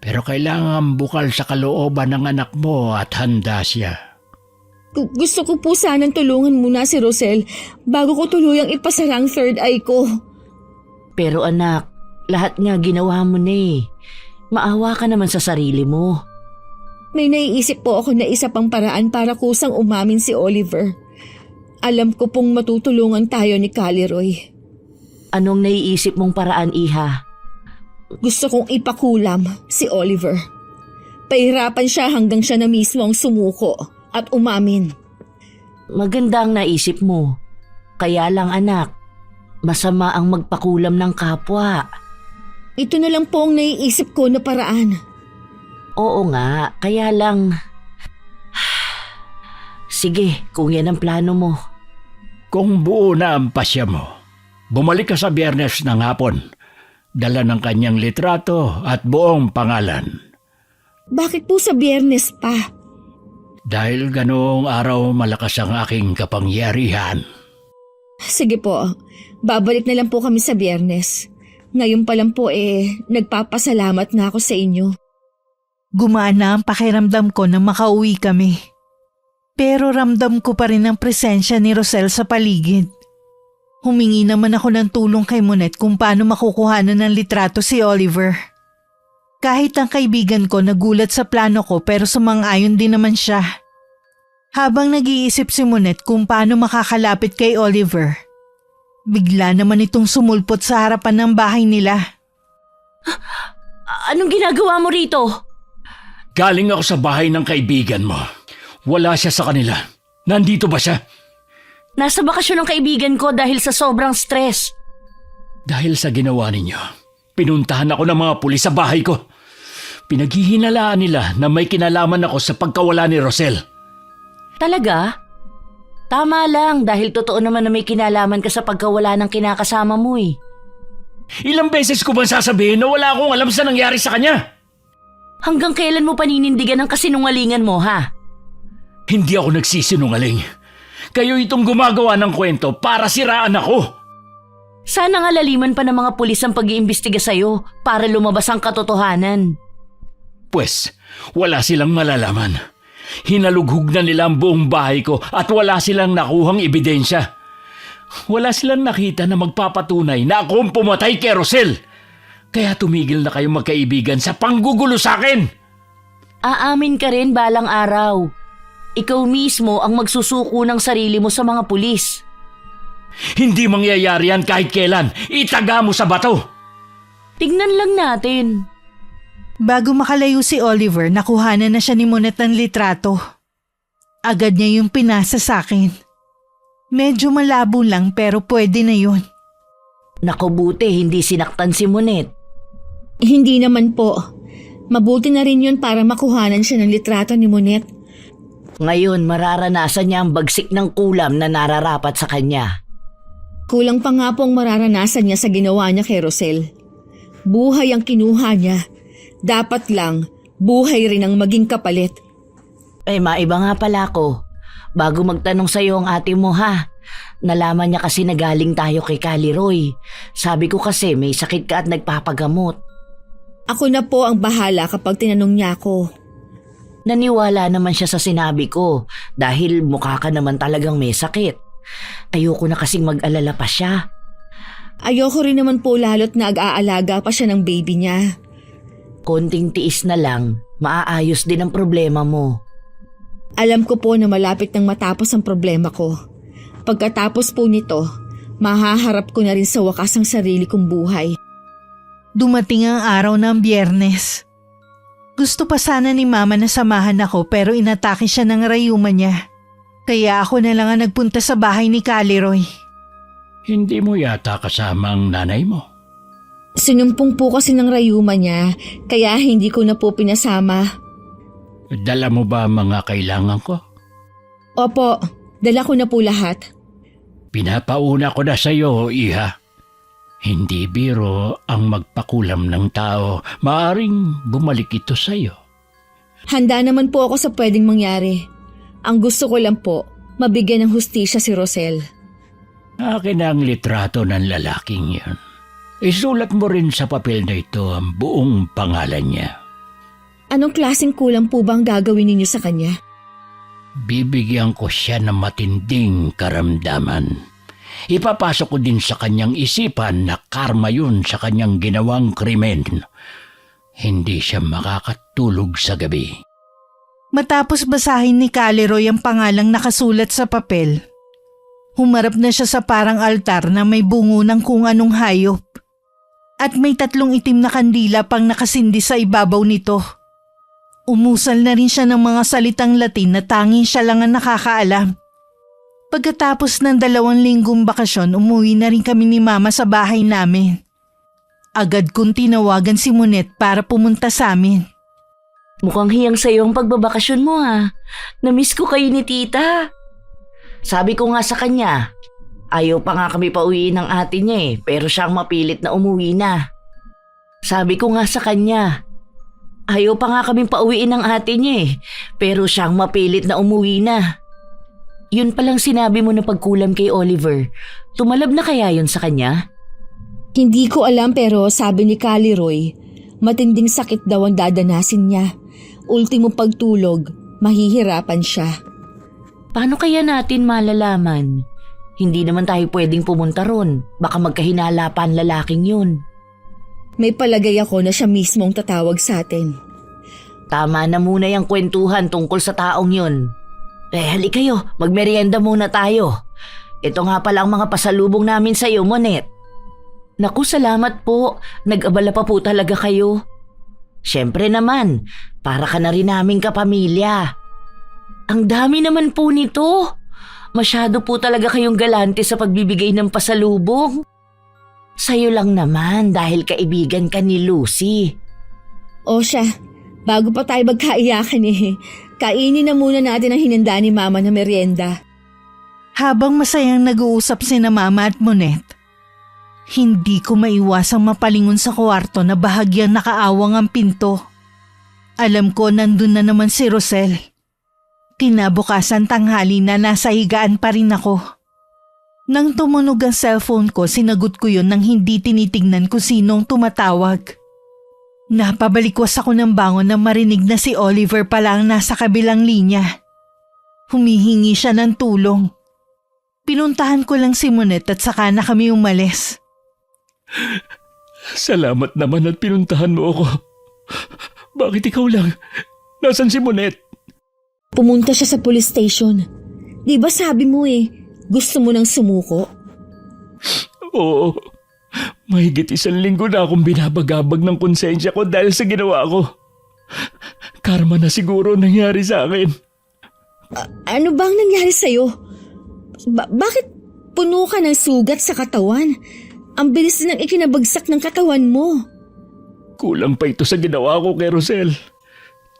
pero kailangan bukal sa kalooban ng anak mo at handa siya. Gusto ko po sanang tulungan muna si Rosel bago ko tuluyang ipasara ang third eye ko. Pero anak, lahat nga ginawa mo na eh. Maawa ka naman sa sarili mo. May naiisip po ako na isa pang paraan para kusang umamin si Oliver. Alam ko pong matutulungan tayo ni Caliroy. Anong naiisip mong paraan, iha? Gusto kong ipakulam si Oliver. Pahirapan siya hanggang siya na mismo ang sumuko at umamin. Maganda ang naisip mo. Kaya lang anak, masama ang magpakulam ng kapwa. Ito na lang po ang naiisip ko na paraan. Oo nga, kaya lang... Sige, kung yan ang plano mo. Kung buo na ang pasya mo, bumalik ka sa Biyernes ng hapon. Dala ng kanyang litrato at buong pangalan. Bakit po sa Biyernes pa? Dahil ganoong araw malakas ang aking kapangyarihan. Sige po, babalik na lang po kami sa Biyernes. Ngayon pa lang po nagpapasalamat na ako sa inyo. Gumaan na ang pakiramdam ko na makauwi kami. Pero ramdam ko pa rin ang presensya ni Rosel sa paligid. Humingi naman ako ng tulong kay Monet kung paano makukuhanan ng litrato si Oliver. Kahit ang kaibigan ko nagulat sa plano ko pero sumang-ayon din naman siya. Habang nag-iisip si Monet kung paano makakalapit kay Oliver, bigla naman itong sumulpot sa harapan ng bahay nila. Anong ginagawa mo rito? Galing ako sa bahay ng kaibigan mo. Wala siya sa kanila. Nandito ba siya? Nasa bakasyon ng kaibigan ko dahil sa sobrang stress. Dahil sa ginawa ninyo, pinuntahan ako ng mga pulis sa bahay ko. Pinaghihinalaan nila na may kinalaman ako sa pagkawala ni Rosel. Talaga? Tama lang dahil totoo naman na may kinalaman ka sa pagkawala ng kinakasama mo eh. Ilang beses ko bang sasabihin na wala akong alam sa nangyari sa kanya? Hanggang kailan mo paninindigan ang kasinungalingan mo ha? Hindi ako nagsisinungaling. Kayo itong gumagawa ng kwento para siraan ako. Sana nga laliman pa ng mga pulis ang pag-iimbestiga sa'yo para lumabas ang katotohanan. Pwes, wala silang malalaman. Hinalughog na nila ang buong bahay ko at wala silang nakuhang ebidensya. Wala silang nakita na magpapatunay na ako ang pumatay kay Rosel. Kaya tumigil na kayong magkaibigan sa panggugulo sa akin. Aamin ka rin balang araw. Ikaw mismo ang magsusuko ng sarili mo sa mga pulis. Hindi mangyayari yan kahit kailan. Itaga mo sa bato. Tignan lang natin. Bago makalayo si Oliver, nakuhanan na siya ni Monet ng litrato. Agad niya yung pinasa sa akin. Medyo malabo lang pero pwede na yun. Naku buti hindi sinaktan si Monet. Hindi naman po. Mabuti na rin yun para makuhanan siya ng litrato ni Monet. Ngayon mararanasan niya ang bagsik ng kulam na nararapat sa kanya. Kulang pa nga po ang mararanasan niya sa ginawa niya kay Rosel. Buhay ang kinuha niya. Dapat lang, buhay rin ang maging kapalit. Maiba nga pala ko. Bago magtanong sa'yo ang ate mo ha. Nalaman niya kasi na galing tayo kay Caliroy. Sabi ko kasi may sakit ka at nagpapagamot. Ako na po ang bahala kapag tinanong niya ako. Naniwala naman siya sa sinabi ko dahil mukha ka naman talagang may sakit. Ayoko na kasing mag-alala pa siya. Ayoko rin naman po lalo't na ag-aalaga pa siya ng baby niya. Konting tiis na lang, maaayos din ang problema mo. Alam ko po na malapit nang matapos ang problema ko. Pagkatapos po nito, mahaharap ko na rin sa wakas ang sarili kong buhay. Dumating ang araw ng Biyernes. Gusto pa sana ni Mama na samahan ako pero inatake siya ng rayuma niya. Kaya ako na lang ang nagpunta sa bahay ni Caliroy. Hindi mo yata kasama ang nanay mo. Sinumpong po kasi ng rayuma niya, kaya hindi ko na po pinasama. Dala mo ba ang mga kailangan ko? Opo, dala ko na po lahat. Pinapauna ko na sa iyo, iha. Hindi biro ang magpakulam ng tao. Maaring bumalik ito sa iyo. Handa naman po ako sa pwedeng mangyari. Ang gusto ko lang po, mabigyan ng hustisya si Rosel. Akin ang litrato ng lalaking yan. Isulat mo rin sa papel na ito ang buong pangalan niya. Anong klaseng kulang po bang gagawin ninyo sa kanya? Bibigyan ko siya ng matinding karamdaman. Ipapasok ko din sa kanyang isipan na karma yun sa kanyang ginawang krimen. Hindi siya makakatulog sa gabi. Matapos basahin ni Caleroy ang pangalang nakasulat sa papel, humarap na siya sa parang altar na may bungo ng kung anong hayop. At may 3 itim na kandila pang nakasindi sa ibabaw nito. Umusal na rin siya ng mga salitang Latin na tanging siya lang ang nakakaalam. Pagkatapos ng 2 linggong bakasyon, umuwi na rin kami ni Mama sa bahay namin. Agad kong tinawagan si Monet para pumunta sa amin. Mukhang hiyang sa'yo ang pagbabakasyon mo ha. Namiss ko kayo ni tita. Sabi ko nga sa kanya, ayaw pa nga kami pauwiin ng ate niya pero siya ang mapilit na umuwi na. Sabi ko nga sa kanya, ayaw pa nga kaming pauwiin ng ate niya pero siya ang mapilit na umuwi na. Yun palang sinabi mo na pagkulam kay Oliver, tumalab na kaya yun sa kanya? Hindi ko alam pero sabi ni Caleroy, matinding sakit daw ang dadanasin niya. Ultimo pagtulog, mahihirapan siya. Paano kaya natin malalaman? Hindi naman tayo pwedeng pumunta ron. Baka magkahinala pa ang lalaking yun. May palagay ako na siya mismo ang tatawag sa atin. Tama na muna yung kwentuhan tungkol sa taong yun. Hali kayo, magmerienda muna tayo. Ito nga pala ang mga pasalubong namin sa iyo, Monet. Naku, salamat po. Nag-abala pa po talaga kayo. Siyempre naman, para ka na rin naming kapamilya. Ang dami naman po nito. Masyado po talaga kayong galante sa pagbibigay ng pasalubong. Sa'yo lang naman dahil kaibigan ka ni Lucy. O siya, bago pa tayo magkaiyakan kainin na muna natin ang hinanda ni Mama na merienda. Habang masayang nag-uusap sina Mama at Monet, hindi ko maiwasang mapalingon sa kwarto na bahagyang nakaawang ang pinto. Alam ko nandun na naman si Rosel. Kinabukasan tanghali na nasa higaan pa rin ako. Nang tumunog ang cellphone ko, sinagot ko yun nang hindi tinitignan kung sinong tumatawag. Napabalikwas ako ng bangon nang marinig na si Oliver pala ang nasa kabilang linya. Humihingi siya ng tulong. Pinuntahan ko lang si Monet at saka na kami umalis. Salamat naman at pinuntahan mo ako. Bakit ikaw lang? Nasaan si Monet? Pumunta siya sa police station. Di ba sabi mo gusto mo nang sumuko? Oo. Mahigit 1 linggo na akong binabagabag ng konsensya ko dahil sa ginawa ko. Karma na siguro nangyari sa akin. Ano bang nangyari sa'yo? Bakit puno ka ng sugat sa katawan? Ang bilis ng ikinabagsak ng katawan mo. Kulang pa ito sa ginawa ko kay Rosel.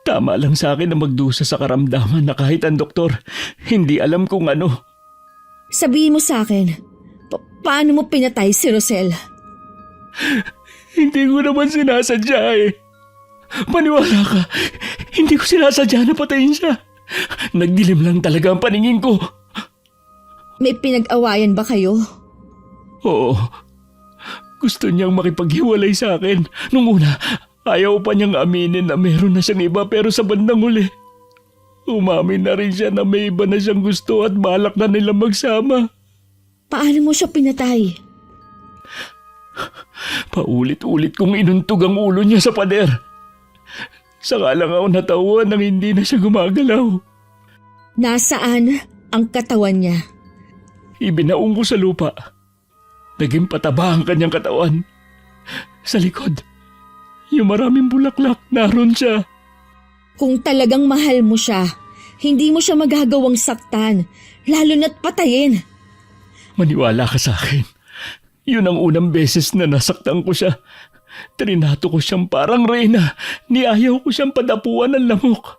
Tama lang sa akin na magdusa sa karamdaman na kahit ang doktor, hindi alam kung ano. Sabihin mo sa akin, paano mo pinatay si Rosel? Hindi ko naman sinasadya Maniwala ka, hindi ko sinasadya na patayin siya. Nagdilim lang talaga ang paningin ko. May pinag-awayan ba kayo? Oo. Gusto niyang makipaghiwalay sa akin. Nung una, ayaw pa niyang aminin na meron na siyang iba pero sa bandang huli, umamin na rin siya na may iba na siyang gusto at balak na nilang magsama. Paano mo siya pinatay? Paulit-ulit kong inuntog ang ulo niya sa pader. Saka lang ako natawan nang hindi na siya gumagalaw. Nasaan ang katawan niya? Ibinaong ko sa lupa. Naging pataba ang kanyang katawan. Sa likod, yung maraming bulaklak, naroon siya. Kung talagang mahal mo siya, hindi mo siya magagawang saktan, lalo na't patayin. Maniwala ka sa akin. Yun ang unang beses na nasaktan ko siya. Trinato ko siyang parang reyna. Niayaw ko siyang padapuan ng lamok.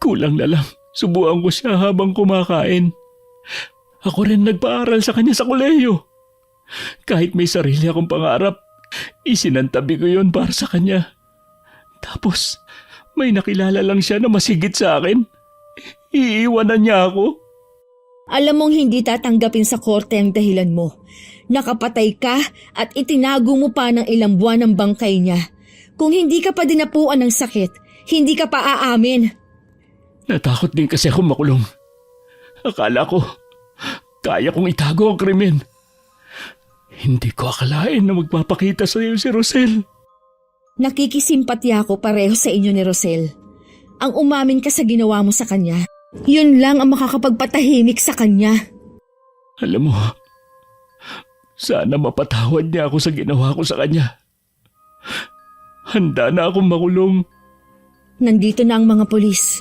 Kulang na lang, subuan ko siya habang kumakain. Ako rin nagpaaral sa kanya sa kolehiyo. Kahit may sarili akong pangarap, isinantabi ko yun para sa kanya. Tapos, may nakilala lang siya na masigit sa akin. Iiwanan niya ako? Alam mong hindi tatanggapin sa korte ang dahilan mo. Nakapatay ka at itinago mo pa ng ilang buwan ang bangkay niya. Kung hindi ka pa dinapuan ng sakit, hindi ka pa aamin. Natakot din kasi ako makulong. Akala ko, kaya kong itago ang krimen. Hindi ko akalain na magpapakita sa iyo si Rosel. Nakikisimpatya ako pareho sa inyo ni Rosel. Ang umamin ka sa ginawa mo sa kanya, yun lang ang makakapagpatahimik sa kanya. Alam mo, sana mapatawad niya ako sa ginawa ko sa kanya. Handa na akong makulong. Nandito na ang mga pulis.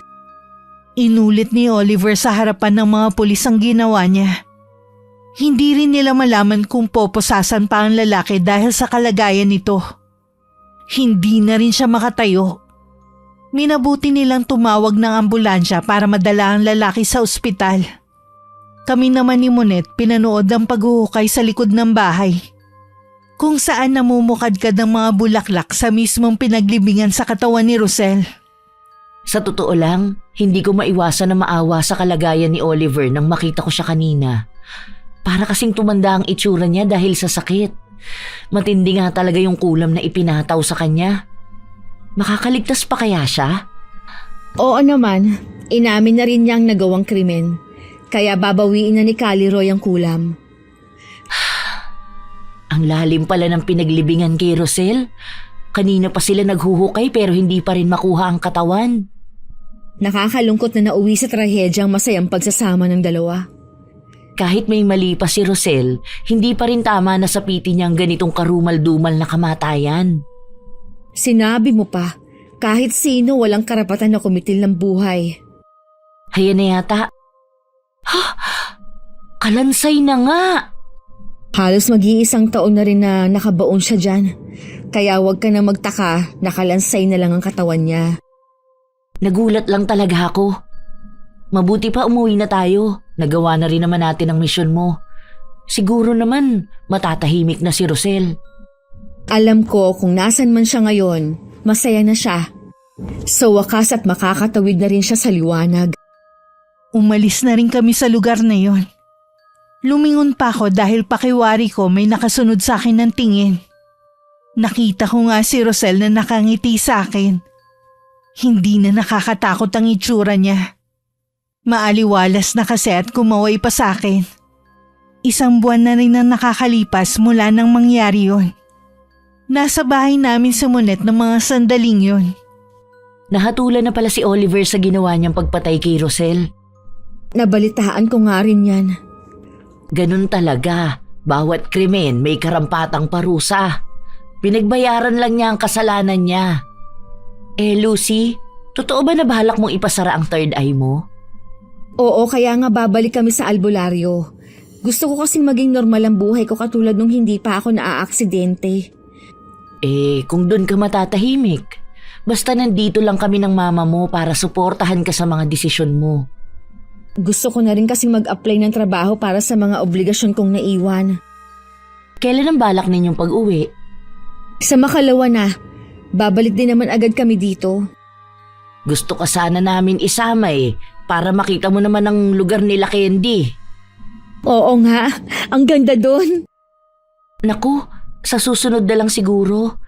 Inulit ni Oliver sa harapan ng mga pulis ang ginawa niya. Hindi rin nila malaman kung poposasan pa ang lalaki dahil sa kalagayan nito. Hindi na rin siya makatayo. Minabuti nilang tumawag ng ambulansya para madala ang lalaki sa ospital. Kami naman ni Monet pinanood ang paghuhukay sa likod ng bahay. Kung saan namumukadkad ng mga bulaklak sa mismong pinaglibingan sa katawan ni Rosel. Sa totoo lang, hindi ko maiwasan na maawa sa kalagayan ni Oliver nang makita ko siya kanina. Para kasing tumanda ang itsura niya dahil sa sakit. Matindi nga talaga yung kulam na ipinataw sa kanya. Makakaligtas pa kaya siya? Oo naman, inamin na rin niyang nagawang krimen. Kaya babawiin na ni Caliroy ang kulam. Ang lalim pala ng pinaglibingan kay Rosel. Kanina pa sila naghuhukay pero hindi pa rin makuha ang katawan. Nakakalungkot na nauwi sa trahedyang masayang pagsasama ng dalawa. Kahit may mali pa si Rosel, hindi pa rin tama na sapitin niya ang ganitong karumal-dumal na kamatayan. Sinabi mo pa, kahit sino walang karapatan na kumitil ng buhay. Haya na yata. Ha? Kalansay na nga! Halos mag-iisang taon na rin na nakabaon siya dyan. Kaya huwag ka na magtaka, nakalansay na lang ang katawan niya. Nagulat lang talaga ako. Mabuti pa umuwi na tayo. Nagawa na rin naman natin ang misyon mo. Siguro naman matatahimik na si Rosel. Alam ko kung nasan man siya ngayon, masaya na siya. Sa wakas at makakatawid na rin siya sa liwanag. Umalis na rin kami sa lugar na yon. Lumingon pa ako dahil pakiwari ko may nakasunod sa akin ng tingin. Nakita ko nga si Rosel na nakangiti sa akin. Hindi na nakakatakot ang itsura niya. Maaliwalas na kasi at kumaway pa sa akin. Isang buwan na rin ang nakakalipas mula nang mangyari yon. Nasa bahay namin si Monet ng mga sandaling yon. Nahatulan na pala si Oliver sa ginawa niyang pagpatay kay Rosel. Nabalitaan ko nga rin yan. Ganun talaga. Bawat krimen may karampatang parusa. Pinagbayaran lang niya ang kasalanan niya. Lucy, totoo ba na balak mong ipasara ang third eye mo? Oo, kaya nga babalik kami sa albularyo. Gusto ko kasing maging normal ang buhay ko katulad nung hindi pa ako naaaksidente. Kung doon ka matatahimik. Basta nandito lang kami ng mama mo para suportahan ka sa mga desisyon mo. Gusto ko na rin kasing mag-apply ng trabaho para sa mga obligasyon kong naiwan. Kailan ang balak ninyong pag-uwi? Sa makalawa na, babalik din naman agad kami dito. Gusto ka sana namin isama para makita mo naman ang lugar nila Candy. Oo nga, ang ganda doon. Naku, sa susunod na lang siguro.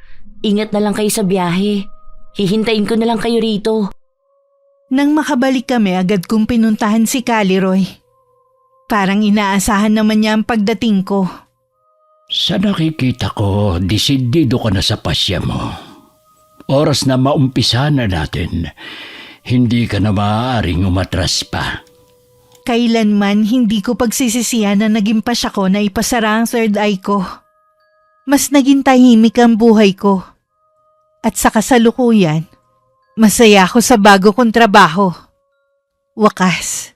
Ingat na lang kayo sa biyahe. Hihintayin ko na lang kayo rito. Nang makabalik kami agad kong pinuntahan si Caliroy. Parang inaasahan naman niya ang pagdating ko. Sa nakikita ko, desidido ka na sa pasya mo. Oras na maumpisa na natin, hindi ka na maaaring umatras pa. Kailanman hindi ko pagsisisihan na naging pasya ko na ipasara ang third eye ko. Mas naging tahimik ang buhay ko. At sa kasalukuyan, masaya ako sa bago kong trabaho. Wakas,